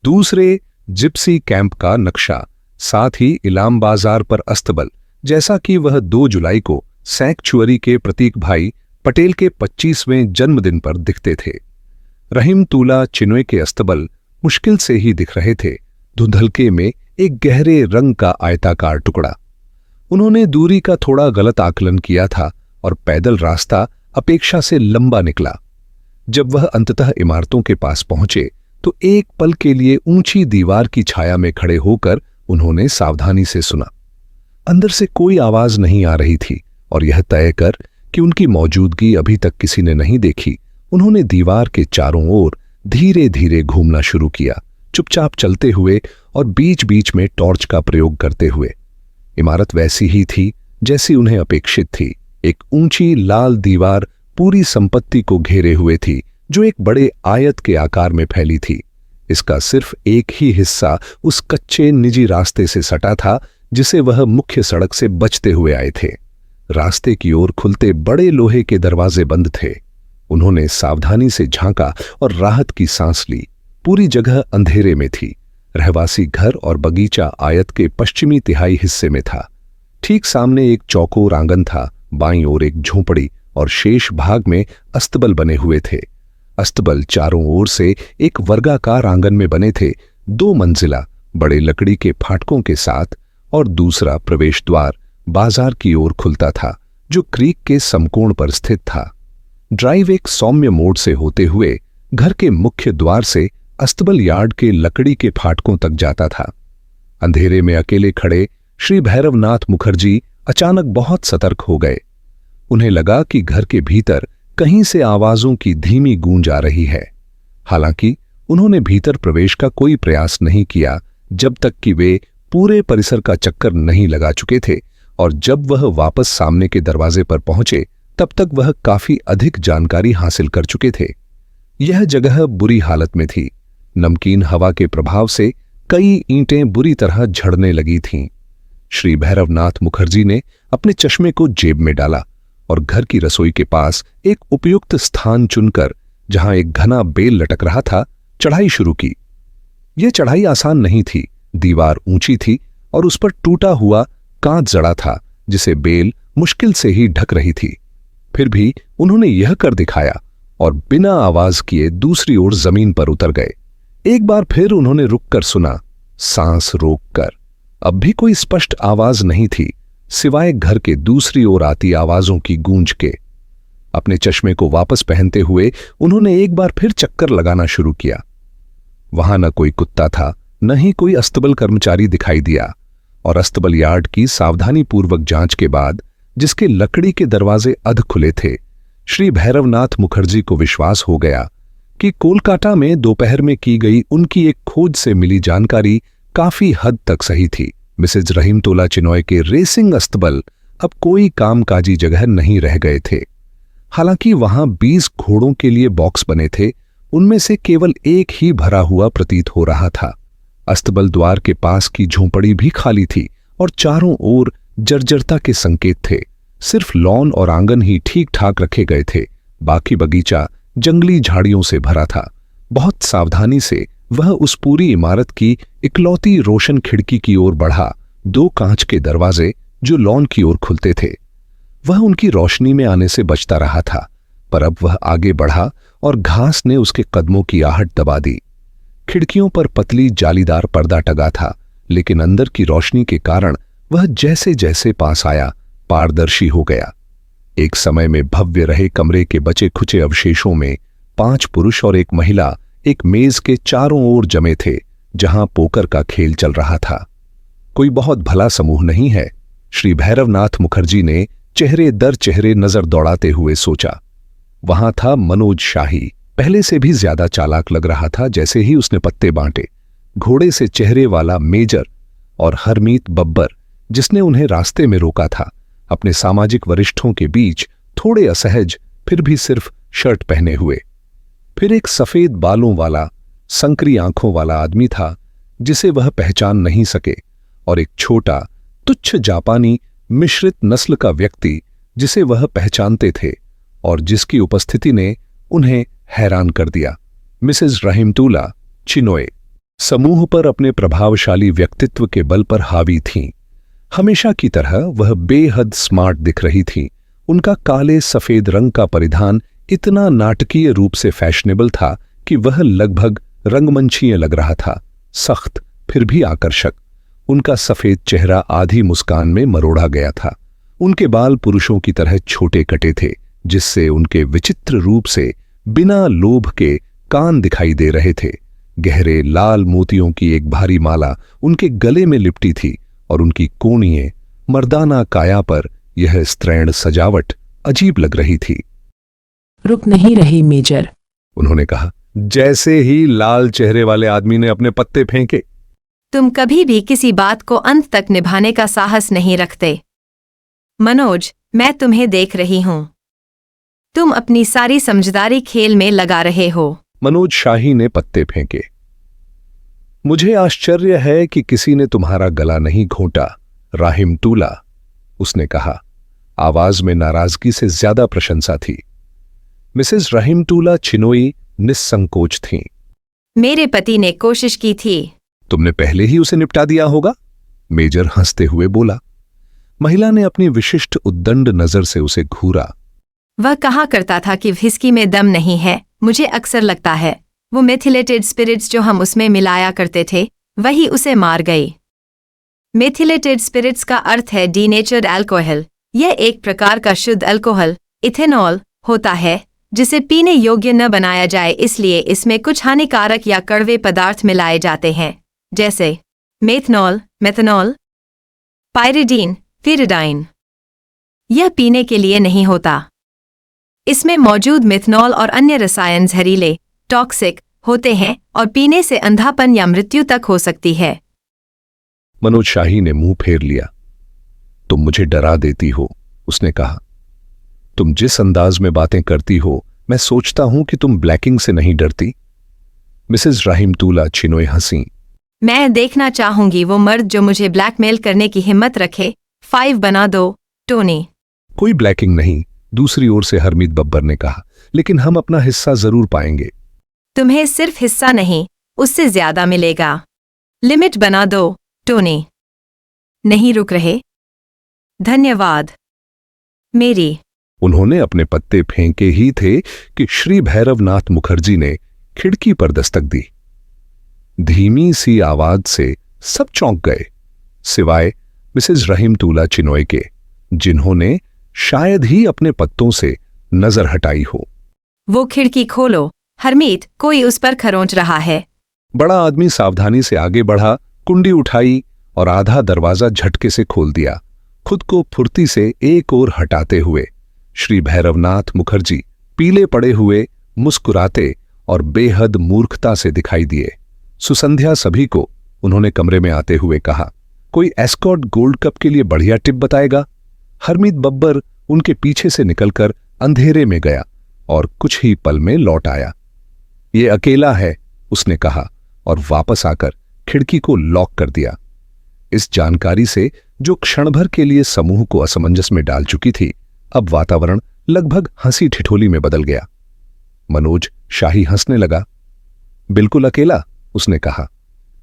Speaker 1: दूसरे जिप्सी कैंप का नक्शा, साथ ही इलाम बाजार पर अस्तबल, जैसा कि वह 2 जुलाई को सैंक्चुअरी के प्रतीक भाई पटेल के 25वें जन्मदिन पर दिखते थे। रहीमतुल्ला चिनोय के अस्तबल मुश्किल से ही दिख रहे थे, धुंधलके में एक गहरे रंग का आयताकार टुकड़ा। उन्होंने दूरी का थोड़ा गलत आकलन किया था और पैदल रास्ता अपेक्षा से लंबा निकला। जब वह अंततः इमारतों के पास पहुंचे तो एक पल के लिए ऊंची दीवार की छाया में खड़े होकर उन्होंने सावधानी से सुना। अंदर से कोई आवाज नहीं आ रही थी और यह तय कर कि उनकी मौजूदगी अभी तक किसी ने नहीं देखी, उन्होंने दीवार के चारों ओर धीरे धीरे घूमना शुरू किया, चुपचाप चलते हुए और बीच बीच में टॉर्च का प्रयोग करते हुए। इमारत वैसी ही थी जैसी उन्हें अपेक्षित थी। एक ऊंची लाल दीवार पूरी संपत्ति को घेरे हुए थी, जो एक बड़े आयत के आकार में फैली थी। इसका सिर्फ एक ही हिस्सा उस कच्चे निजी रास्ते से सटा था जिसे वह मुख्य सड़क से बचते हुए आए थे। रास्ते की ओर खुलते बड़े लोहे के दरवाजे बंद थे। उन्होंने सावधानी से झांका और राहत की सांस ली। पूरी जगह अंधेरे में थी। रहवासी घर और बगीचा आयत के पश्चिमी तिहाई हिस्से में था। ठीक सामने एक चौकोर आंगन था, बाईं ओर एक झोंपड़ी और शेष भाग में अस्तबल बने हुए थे। अस्तबल चारों ओर से एक वर्गाकार आंगन में बने थे, 2 मंजिला, बड़े लकड़ी के फाटकों के साथ, और दूसरा प्रवेश द्वार बाजार की ओर खुलता था, जो क्रीक के समकोण पर स्थित था। ड्राइव एक सौम्य मोड़ से होते हुए घर के मुख्य द्वार से अस्तबल यार्ड के लकड़ी के फाटकों तक जाता था। अंधेरे में अकेले खड़े श्री भैरवनाथ मुखर्जी अचानक बहुत सतर्क हो गए। उन्हें लगा कि घर के भीतर कहीं से आवाजों की धीमी गूंज आ रही है। हालांकि उन्होंने भीतर प्रवेश का कोई प्रयास नहीं किया जब तक कि वे पूरे परिसर का चक्कर नहीं लगा चुके थे, और जब वह वापस सामने के दरवाजे पर पहुंचे तब तक वह काफी अधिक जानकारी हासिल कर चुके थे। यह जगह बुरी हालत में थी। नमकीन हवा के प्रभाव से कई ईंटें बुरी तरह झड़ने लगी थीं। श्री भैरवनाथ मुखर्जी ने अपने चश्मे को जेब में डाला और घर की रसोई के पास एक उपयुक्त स्थान चुनकर, जहां एक घना बेल लटक रहा था, चढ़ाई शुरू की। यह चढ़ाई आसान नहीं थी। दीवार ऊंची थी और उस पर टूटा हुआ कांच जड़ा था, जिसे बेल मुश्किल से ही ढक रही थी। फिर भी उन्होंने यह कर दिखाया और बिना आवाज किए दूसरी ओर जमीन पर उतर गए। एक बार फिर उन्होंने रुककर सुना, सांस रोककर। अब भी कोई स्पष्ट आवाज नहीं थी, सिवाय घर के दूसरी ओर आती आवाजों की गूंज के। अपने चश्मे को वापस पहनते हुए उन्होंने एक बार फिर चक्कर लगाना शुरू किया। वहां न कोई कुत्ता था, न ही कोई अस्तबल कर्मचारी दिखाई दिया, और अस्तबल यार्ड की सावधानीपूर्वक जांच के बाद, जिसके लकड़ी के दरवाजे अध खुले थे, श्री भैरवनाथ मुखर्जी को विश्वास हो गया कि कोलकाता में दोपहर में की गई उनकी एक खोज से मिली जानकारी काफी हद तक सही थी। मिसेज रहीमतोला चिनॉय के रेसिंग अस्तबल अब कोई कामकाजी जगह नहीं रह गए थे। हालांकि वहां 20 घोड़ों के लिए बॉक्स बने थे, उनमें से केवल एक ही भरा हुआ प्रतीत हो रहा था। अस्तबल द्वार के पास की झोंपड़ी भी खाली थी और चारों ओर जर्जरता के संकेत थे। सिर्फ लॉन और आंगन ही ठीक ठाक रखे गए थे, बाकी बगीचा जंगली झाड़ियों से भरा था। बहुत सावधानी से वह उस पूरी इमारत की इकलौती रोशन खिड़की की ओर बढ़ा। 2 कांच के दरवाजे जो लॉन की ओर खुलते थे, वह उनकी रोशनी में आने से बचता रहा था, पर अब वह आगे बढ़ा और घास ने उसके कदमों की आहट दबा दी। खिड़कियों पर पतली जालीदार पर्दा टंगा था, लेकिन अंदर की रोशनी के कारण वह जैसे जैसे पास आया पारदर्शी हो गया। एक समय में भव्य रहे कमरे के बचे खुचे अवशेषों में 5 पुरुष और एक महिला एक मेज के चारों ओर जमे थे, जहां पोकर का खेल चल रहा था। कोई बहुत भला समूह नहीं है, श्री भैरवनाथ मुखर्जी ने चेहरे दर चेहरे नजर दौड़ाते हुए सोचा। वहां था मनोज शाही, पहले से भी ज्यादा चालाक लग रहा था जैसे ही उसने पत्ते बांटे। घोड़े से चेहरे वाला मेजर और हरमीत बब्बर, जिसने उन्हें रास्ते में रोका था, अपने सामाजिक वरिष्ठों के बीच थोड़े असहज फिर भी सिर्फ शर्ट पहने हुए। फिर एक सफेद बालों वाला संकरी आंखों वाला आदमी था जिसे वह पहचान नहीं सके, और एक छोटा तुच्छ जापानी मिश्रित नस्ल का व्यक्ति जिसे वह पहचानते थे और जिसकी उपस्थिति ने उन्हें हैरान कर दिया। मिसेज रहीमतोला चिनॉय समूह पर अपने प्रभावशाली व्यक्तित्व के बल पर हावी थीं। हमेशा की तरह वह बेहद स्मार्ट दिख रही थीं। उनका काले सफेद रंग का परिधान इतना नाटकीय रूप से फैशनेबल था कि वह लगभग रंगमंचीय लग रहा था, सख्त फिर भी आकर्षक। उनका सफेद चेहरा आधी मुस्कान में मरोड़ा गया था। उनके बाल पुरुषों की तरह छोटे कटे थे, जिससे उनके विचित्र रूप से बिना लोभ के कान दिखाई दे रहे थे। गहरे लाल मोतियों की एक भारी माला उनके गले में लिपटी थी और उनकी कोणीय मर्दाना काया पर यह स्त्रैण सजावट अजीब लग रही थी।
Speaker 8: रुक नहीं रही मेजर,
Speaker 1: उन्होंने कहा, जैसे ही लाल चेहरे वाले आदमी ने अपने पत्ते फेंके।
Speaker 7: तुम कभी भी किसी बात को अंत तक निभाने का साहस नहीं रखते। मनोज, मैं तुम्हें देख रही हूं। तुम अपनी सारी समझदारी खेल में लगा रहे हो।
Speaker 1: मनोज शाही ने पत्ते फेंके। मुझे आश्चर्य है कि किसी ने तुम्हारा गला नहीं घोंटा, रहीमतोला, उसने कहा। आवाज में नाराजगी से ज्यादा प्रशंसा थी। मिसेज रहीमतोला चिनॉय निस्संकोच थीं।
Speaker 7: मेरे पति ने कोशिश की थी।
Speaker 1: तुमने पहले ही उसे निपटा दिया होगा, मेजर हंसते हुए बोला। महिला ने अपनी विशिष्ट उद्दंड नजर से उसे घूरा।
Speaker 7: वह कहा करता था कि व्हिस्की में दम नहीं है। मुझे अक्सर लगता है वो मेथिलेटेड स्पिरिट्स जो हम उसमें मिलाया करते थे, वही उसे मार गई। मेथिलेटेड स्पिरिट्स का अर्थ है डीनेचर्ड अल्कोहल। यह एक प्रकार का शुद्ध अल्कोहल, इथेनॉल, होता है जिसे पीने योग्य न बनाया जाए, इसलिए इसमें कुछ हानिकारक या कड़वे पदार्थ मिलाए जाते हैं, जैसे मेथनॉल, मेथनॉल, पायरिडीन, पिरिडाइन। यह पीने के लिए नहीं होता। इसमें मौजूद मिथनॉल और अन्य रसायन जहरीले, टॉक्सिक होते हैं और पीने से अंधापन या मृत्यु तक हो सकती है।
Speaker 1: मनोज शाही ने मुंह फेर लिया। तुम मुझे डरा देती हो, उसने कहा। तुम जिस अंदाज में बातें करती हो, मैं सोचता हूं कि तुम ब्लैकिंग से नहीं डरती। मिसेज रहीमतोला चिनॉय हंसी।
Speaker 7: मैं देखना चाहूंगी वो मर्द जो मुझे ब्लैकमेल करने की हिम्मत रखे। 5 बना दो, टोनी।
Speaker 1: कोई ब्लैकिंग नहीं, दूसरी ओर से हरमीत बब्बर ने कहा, लेकिन हम अपना हिस्सा जरूर पाएंगे।
Speaker 7: तुम्हें सिर्फ हिस्सा नहीं, उससे ज्यादा मिलेगा। लिमिट बना दो, टोनी। नहीं रुक रहे? धन्यवाद, मेरी।
Speaker 1: उन्होंने अपने पत्ते फेंके ही थे कि श्री भैरवनाथ मुखर्जी ने खिड़की पर दस्तक दी। धीमी सी आवाज से सब चौंक गए, सिवाय मिसेज रहीमतुल्ला चिनॉय के, जिन्होंने शायद ही अपने पत्तों से नजर हटाई हो।
Speaker 7: वो खिड़की खोलो, हरमीत, कोई उस पर खरोंच रहा है।
Speaker 1: बड़ा आदमी सावधानी से आगे बढ़ा, कुंडी उठाई और आधा दरवाजा झटके से खोल दिया, खुद को फुर्ती से एक ओर हटाते हुए। श्री भैरवनाथ मुखर्जी पीले पड़े हुए, मुस्कुराते और बेहद मूर्खता से दिखाई दिए। सुसंध्या सभी को उन्होंने कमरे में आते हुए कहा, कोई एस्कॉर्ट गोल्ड कप के लिए बढ़िया टिप बताएगा? हरमीत बब्बर उनके पीछे से निकलकर अंधेरे में गया और कुछ ही पल में लौट आया। ये अकेला है, उसने कहा और वापस आकर खिड़की को लॉक कर दिया। इस जानकारी से, जो क्षण भर के लिए समूह को असमंजस में डाल चुकी थी, अब वातावरण लगभग हंसी ठिठोली में बदल गया। मनोज शाही हंसने लगा। बिल्कुल अकेला, उसने कहा।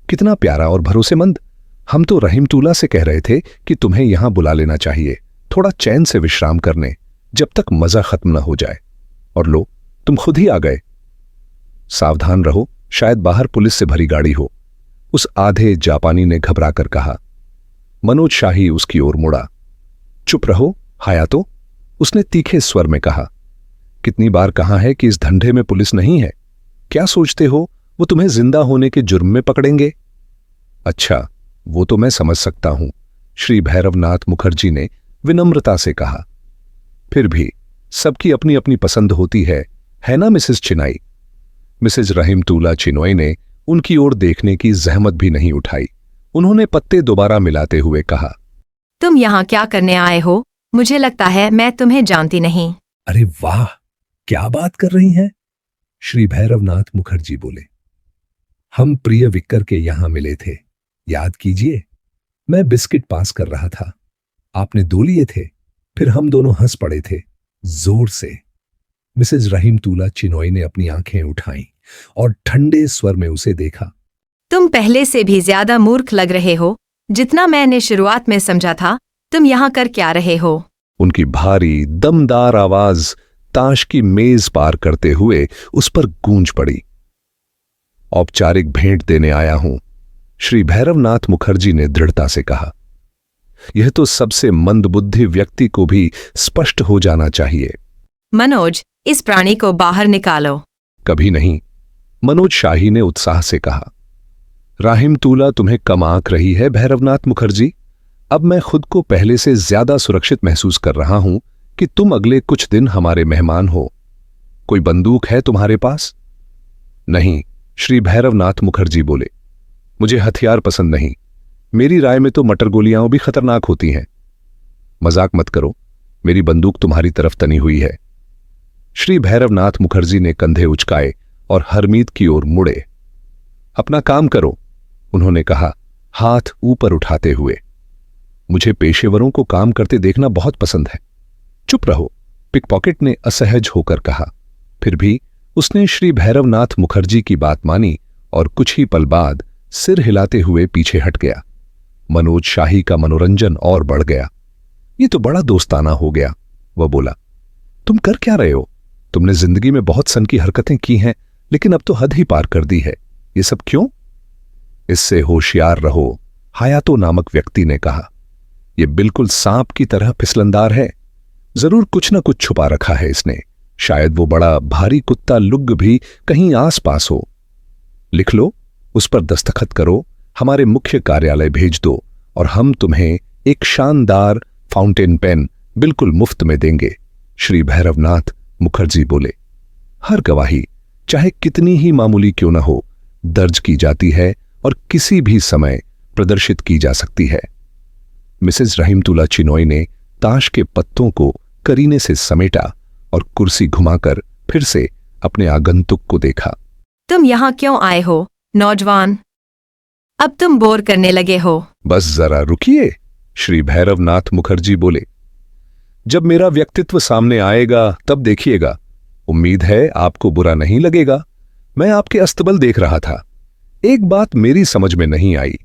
Speaker 1: कितना प्यारा और भरोसेमंद। हम तो रहीमतुल्ला से कह रहे थे कि तुम्हें यहां बुला लेना चाहिए, थोड़ा चैन से विश्राम करने, जब तक मजा खत्म न हो जाए। और लो, तुम खुद ही आ गए। सावधान रहो, शायद बाहर पुलिस से भरी गाड़ी हो, उस आधे जापानी ने घबराकर कहा। मनोज शाही उसकी ओर मुड़ा। चुप रहो हायातो, उसने तीखे स्वर में कहा। कितनी बार कहा है कि इस धंधे में पुलिस नहीं है। क्या सोचते हो वो तुम्हें जिंदा होने के जुर्म में पकड़ेंगे? अच्छा, वो तो मैं समझ सकता हूं, श्री भैरवनाथ मुखर्जी ने विनम्रता से कहा। फिर भी सबकी अपनी अपनी पसंद होती है ना मिसेस चिनाई? मिसेज रहीमतुल्ला चिनॉय ने उनकी ओर देखने की जहमत भी नहीं उठाई। उन्होंने पत्ते दोबारा मिलाते हुए कहा,
Speaker 7: तुम यहाँ क्या करने आए हो? मुझे लगता है मैं तुम्हें जानती नहीं।
Speaker 6: अरे वाह, क्या बात कर रही हैं? श्री भैरवनाथ मुखर्जी बोले। हम प्रिय विक्कर के यहां मिले थे, याद कीजिए। मैं बिस्किट पास कर रहा था, आपने 2 लिए थे, फिर हम दोनों हंस पड़े थे, जोर से। मिसेज रहीमतुल्ला चिनॉय ने अपनी आंखें उठाईं और ठंडे स्वर में उसे देखा।
Speaker 7: तुम पहले से भी ज्यादा मूर्ख लग रहे हो, जितना मैंने शुरुआत में समझा था। तुम यहाँ कर क्या रहे हो?
Speaker 1: उनकी भारी दमदार आवाज ताश की मेज पार करते हुए उस पर गूंज पड़ी। औपचारिक भेंट देने आया हूं, श्री भैरवनाथ मुखर्जी ने दृढ़ता से कहा। यह तो सबसे मंदबुद्धि व्यक्ति को भी स्पष्ट हो जाना चाहिए।
Speaker 7: मनोज, इस प्राणी को बाहर निकालो।
Speaker 1: कभी नहीं, मनोज शाही ने उत्साह से कहा। रहीमतुल्ला तुम्हें कम आंक रही है भैरवनाथ मुखर्जी। अब मैं खुद को पहले से ज्यादा सुरक्षित महसूस कर रहा हूं कि तुम अगले कुछ दिन हमारे मेहमान हो। कोई बंदूक है तुम्हारे पास? नहीं, श्री भैरवनाथ मुखर्जी बोले। मुझे हथियार पसंद नहीं। मेरी राय में तो मटर गोलियां भी खतरनाक होती हैं। मजाक मत करो, मेरी बंदूक तुम्हारी तरफ तनी हुई है। श्री भैरवनाथ मुखर्जी ने कंधे उचकाए और हरमीत की ओर मुड़े। अपना काम करो, उन्होंने कहा, हाथ ऊपर उठाते हुए। मुझे पेशेवरों को काम करते देखना बहुत पसंद है। चुप रहो, पिकपॉकेट ने असहज होकर कहा। फिर भी उसने श्री भैरवनाथ मुखर्जी की बात मानी और कुछ ही पल बाद सिर हिलाते हुए पीछे हट गया। मनोज शाही का मनोरंजन और बढ़ गया। ये तो बड़ा दोस्ताना हो गया, वह बोला। तुम कर क्या रहे हो? तुमने जिंदगी में बहुत सन की हरकतें की हैं, लेकिन अब तो हद ही पार कर दी है। ये सब क्यों? इससे होशियार रहो, हायातो नामक व्यक्ति ने कहा। यह बिल्कुल सांप की तरह फिसलनदार है। जरूर कुछ न कुछ छुपा रखा है इसने। शायद वो बड़ा भारी कुत्ता लुग भी कहीं आस पास हो। लिख लो, उस पर दस्तखत करो, हमारे मुख्य कार्यालय भेज दो और हम तुम्हें एक शानदार फाउंटेन पेन बिल्कुल मुफ्त में देंगे, श्री भैरवनाथ मुखर्जी बोले। हर गवाही, चाहे कितनी ही मामूली क्यों न हो, दर्ज की जाती है और किसी भी समय प्रदर्शित की जा सकती है। मिसेज रहीमतुल्ला चिनॉय ने ताश के पत्तों को करीने से समेटा और कुर्सी घुमाकर फिर से अपने आगंतुक को देखा।
Speaker 7: तुम यहाँ क्यों आए हो, नौजवान? अब तुम बोर करने लगे हो।
Speaker 1: बस जरा रुकिए, श्री भैरवनाथ मुखर्जी बोले। जब मेरा व्यक्तित्व सामने आएगा तब देखिएगा। उम्मीद है आपको बुरा नहीं लगेगा। मैं आपके अस्तबल देख रहा था। एक बात मेरी समझ में नहीं आई,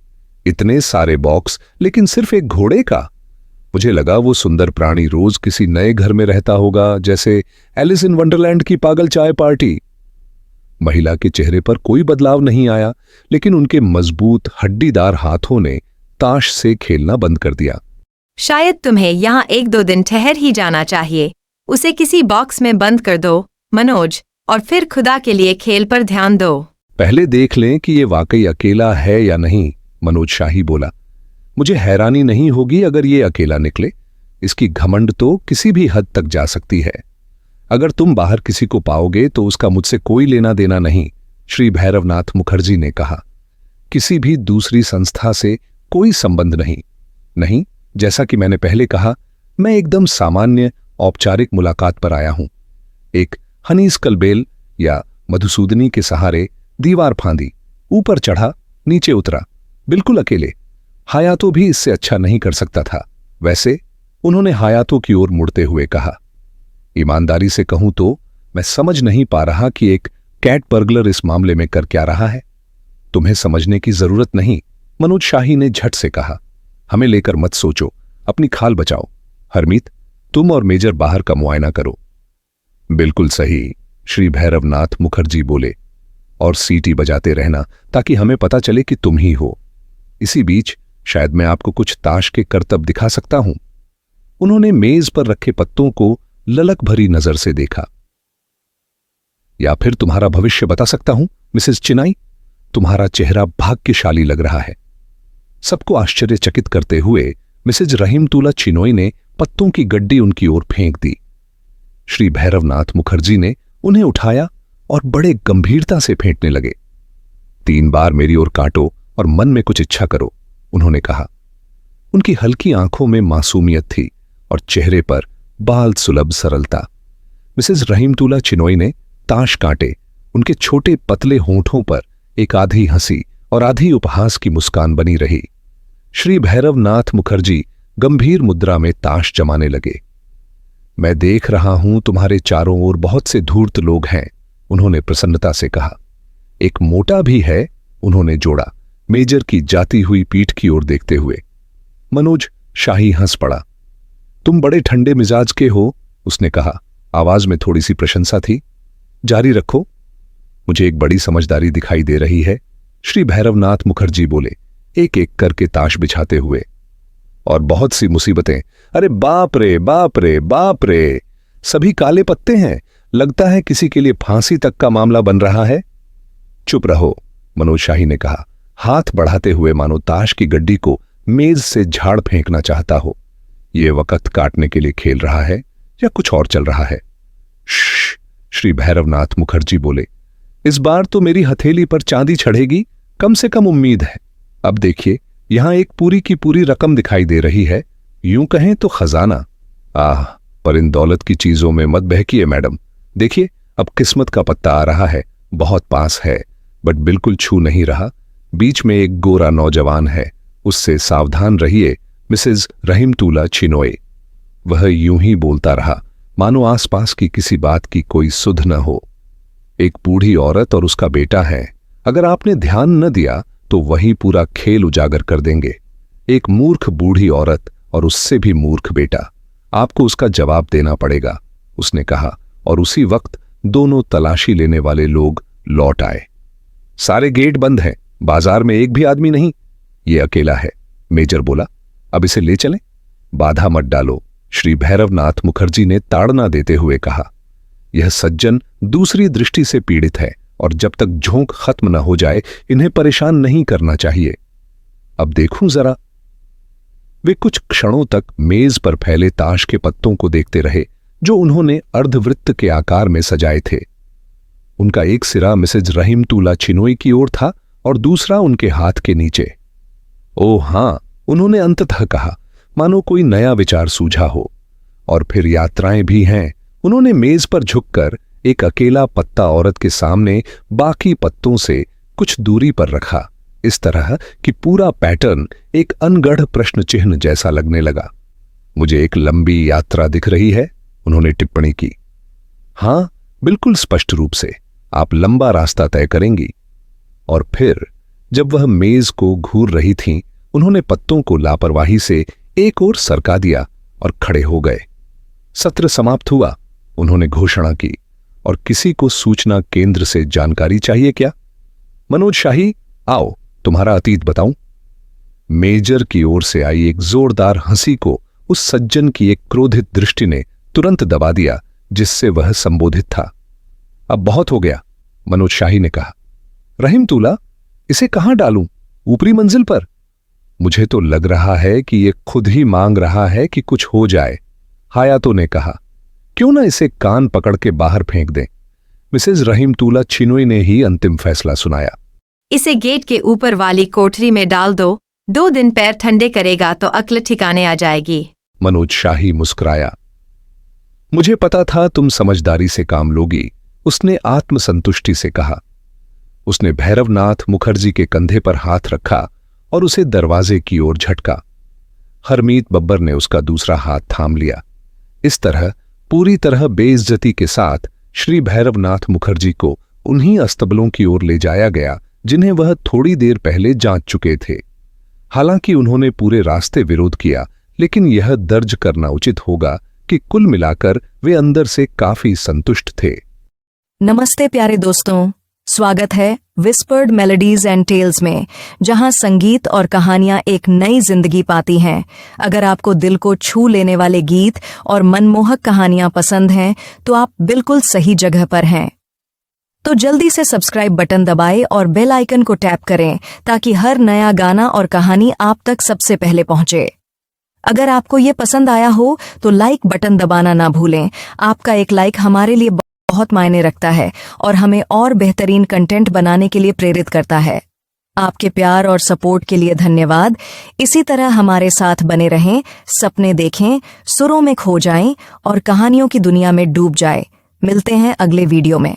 Speaker 1: इतने सारे बॉक्स लेकिन सिर्फ एक घोड़े का। मुझे लगा वो सुंदर प्राणी रोज किसी नए घर में रहता होगा, जैसे एलिस इन वंडरलैंड की पागल चाय पार्टी। महिला के चेहरे पर कोई बदलाव नहीं आया, लेकिन उनके मजबूत हड्डीदार हाथों ने ताश से खेलना बंद कर दिया।
Speaker 9: शायद तुम्हें यहाँ 1-2 दिन ठहर ही जाना चाहिए। उसे किसी बॉक्स में बंद कर दो मनोज, और फिर खुदा के लिए खेल पर ध्यान दो।
Speaker 1: पहले देख लें कि ये वाकई अकेला है या नहीं, मनोज शाही बोला। मुझे हैरानी नहीं होगी अगर ये अकेला निकले। इसकी घमंड तो किसी भी हद तक जा सकती है। अगर तुम बाहर किसी को पाओगे तो उसका मुझसे कोई लेना देना नहीं, श्री भैरवनाथ मुखर्जी ने कहा। किसी भी दूसरी संस्था से कोई संबंध नहीं। नहीं, जैसा कि मैंने पहले कहा, मैं एकदम सामान्य औपचारिक मुलाकात पर आया हूं। एक हनीस कलबेल या मधुसूदनी के सहारे दीवार फांदी, ऊपर चढ़ा, नीचे उतरा, बिल्कुल अकेले। हायातो भी इससे अच्छा नहीं कर सकता था। वैसे, उन्होंने हायातो की ओर मुड़ते हुए कहा, ईमानदारी से कहूं तो मैं समझ नहीं पा रहा कि एक कैट बर्गलर इस मामले में कर क्या रहा है। तुम्हें समझने की जरूरत नहीं, मनोज शाही ने झट से कहा। हमें लेकर मत सोचो, अपनी खाल बचाओ। हरमीत, तुम और मेजर बाहर का मुआयना करो। बिल्कुल सही, श्री भैरवनाथ मुखर्जी बोले, और सीटी बजाते रहना ताकि हमें पता चले कि तुम ही हो। इसी बीच शायद मैं आपको कुछ ताश के करतब दिखा सकता हूं। उन्होंने मेज पर रखे पत्तों को ललक भरी नजर से देखा। या फिर तुम्हारा भविष्य बता सकता हूं, मिसेस चिनाई। तुम्हारा चेहरा भाग्यशाली लग रहा है। सबको आश्चर्यचकित करते हुए मिसेज रहीमतुल्ला चिनोई ने पत्तों की गड्डी उनकी ओर फेंक दी। श्री भैरवनाथ मुखर्जी ने उन्हें उठाया और बड़े गंभीरता से फेंटने लगे। 3 बार मेरी ओर काटो और मन में कुछ इच्छा करो, उन्होंने कहा। उनकी हल्की आंखों में मासूमियत थी और चेहरे पर बाल सुलभ सरलता। मिसेज रहीमतुल्ला चिनोई ने ताश काटे। उनके छोटे पतले होंठों पर एक आधी हंसी और आधी उपहास की मुस्कान बनी रही। श्री भैरवनाथ मुखर्जी गंभीर मुद्रा में ताश जमाने लगे। मैं देख रहा हूं तुम्हारे चारों ओर बहुत से धूर्त लोग हैं, उन्होंने प्रसन्नता से कहा। एक मोटा भी है, उन्होंने जोड़ा, मेजर की जाती हुई पीठ की ओर देखते हुए। मनोज शाही हंस पड़ा। तुम बड़े ठंडे मिजाज के हो, उसने कहा। आवाज में थोड़ी सी प्रशंसा थी। जारी रखो, मुझे एक बड़ी समझदारी दिखाई दे रही है, श्री भैरवनाथ मुखर्जी बोले, एक एक करके ताश बिछाते हुए। और बहुत सी मुसीबतें। अरे बाप रे बाप रे बाप रे, सभी काले पत्ते हैं। लगता है किसी के लिए फांसी तक का मामला बन रहा है। चुप रहो, मनोज शाही ने कहा, हाथ बढ़ाते हुए मानो ताश की गड्डी को मेज से झाड़ फेंकना चाहता हो। ये वक्त काटने के लिए खेल रहा है या कुछ और चल रहा है? श्श, श्री भैरवनाथ मुखर्जी बोले, इस बार तो मेरी हथेली पर चांदी चढ़ेगी, कम से कम उम्मीद है। अब देखिए, यहां एक पूरी की पूरी रकम दिखाई दे रही है, यूं कहें तो खजाना। आह, पर इन दौलत की चीजों में मत बहकिए मैडम। देखिए, अब किस्मत का पत्ता आ रहा है, बहुत पास है, बट बिल्कुल छू नहीं रहा। बीच में एक गोरा नौजवान है, उससे सावधान रहिए, मिसेज रहीमतुल्ला चिनोई। वह यूं ही बोलता रहा, मानो आसपास की किसी बात की कोई सुध न हो। एक बूढ़ी औरत और उसका बेटा है। अगर आपने ध्यान न दिया तो वही पूरा खेल उजागर कर देंगे। एक मूर्ख बूढ़ी औरत और उससे भी मूर्ख बेटा। आपको उसका जवाब देना पड़ेगा, उसने कहा, और उसी वक्त दोनों तलाशी लेने वाले लोग लौट आए। सारे गेट बंद हैं, बाजार में एक भी आदमी नहीं। ये अकेला है, मेजर बोला। अब इसे ले चलें? बाधा मत डालो, श्री भैरवनाथ मुखर्जी ने ताड़ना देते हुए कहा। यह सज्जन दूसरी दृष्टि से पीड़ित है और जब तक झोंक खत्म न हो जाए इन्हें परेशान नहीं करना चाहिए। अब देखूं जरा। वे कुछ क्षणों तक मेज पर फैले ताश के पत्तों को देखते रहे जो उन्होंने अर्धवृत्त के आकार में सजाए थे। उनका एक सिरा मिसेज रहीमतुल्ला चिनोई की ओर था और दूसरा उनके हाथ के नीचे। ओह हां, उन्होंने अंततः कहा, मानो कोई नया विचार सूझा हो। और फिर यात्राएं भी हैं। उन्होंने मेज पर झुककर एक अकेला पत्ता औरत के सामने बाकी पत्तों से कुछ दूरी पर रखा, इस तरह कि पूरा पैटर्न एक अनगढ़ प्रश्न चिन्ह जैसा लगने लगा। मुझे एक लंबी यात्रा दिख रही है, उन्होंने टिप्पणी की। हां, बिल्कुल स्पष्ट रूप से आप लंबा रास्ता तय करेंगी। और फिर जब वह मेज को घूर रही थीं, उन्होंने पत्तों को लापरवाही से एक ओर सरका दिया और खड़े हो गए। सत्र समाप्त हुआ, उन्होंने घोषणा की। और किसी को सूचना केंद्र से जानकारी चाहिए क्या? मनोज शाही, आओ, तुम्हारा अतीत बताऊं। मेजर की ओर से आई एक जोरदार हंसी को उस सज्जन की एक क्रोधित दृष्टि ने तुरंत दबा दिया जिससे वह संबोधित था। अब बहुत हो गया, मनोज शाही ने कहा। रहीमतुल्ला, इसे कहां डालूं? ऊपरी मंजिल पर? मुझे तो लग रहा है कि ये खुद ही मांग रहा है कि कुछ हो जाए। हयातो ने कहा। क्यों ना इसे कान पकड़ के बाहर फेंक दें? मिसेज रहीमतुल्ला छिनोई ने ही अंतिम फैसला सुनाया।
Speaker 9: इसे गेट के ऊपर वाली कोठरी में डाल दो। 2 दिन पैर ठंडे करेगा तो अक्ल ठिकाने आ जाएगी।
Speaker 1: मनोज शाही मुस्कुराया। मुझे पता था तुम समझदारी से काम लोगी, उसने आत्मसंतुष्टि से कहा। उसने भैरवनाथ मुखर्जी के कंधे पर हाथ रखा और उसे दरवाजे की ओर झटका। हरमीत बब्बर ने उसका दूसरा हाथ थाम लिया। इस तरह पूरी तरह बेइज्जती के साथ श्री भैरवनाथ मुखर्जी को उन्हीं अस्तबलों की ओर ले जाया गया जिन्हें वह थोड़ी देर पहले जांच चुके थे। हालांकि उन्होंने पूरे रास्ते विरोध किया, लेकिन यह दर्ज करना उचित होगा कि कुल मिलाकर वे अंदर से काफी संतुष्ट थे।
Speaker 5: नमस्ते प्यारे दोस्तों, स्वागत है विस्पर्ड मेलोडीज एंड टेल्स में, जहां संगीत और कहानियां एक नई जिंदगी पाती हैं। अगर आपको दिल को छू लेने वाले गीत और मनमोहक कहानियां पसंद हैं तो आप बिल्कुल सही जगह पर हैं। तो जल्दी से सब्सक्राइब बटन दबाएं और बेल आइकन को टैप करें ताकि हर नया गाना और कहानी आप तक सबसे पहले पहुंचे। अगर आपको ये पसंद आया हो तो लाइक बटन दबाना ना भूलें। आपका एक लाइक हमारे लिए बहुत मायने रखता है और हमें और बेहतरीन कंटेंट बनाने के लिए प्रेरित करता है। आपके प्यार और सपोर्ट के लिए धन्यवाद। इसी तरह हमारे साथ बने रहें, सपने देखें, सुरों में खो जाएं और कहानियों की दुनिया में डूब जाएं। मिलते हैं अगले वीडियो में।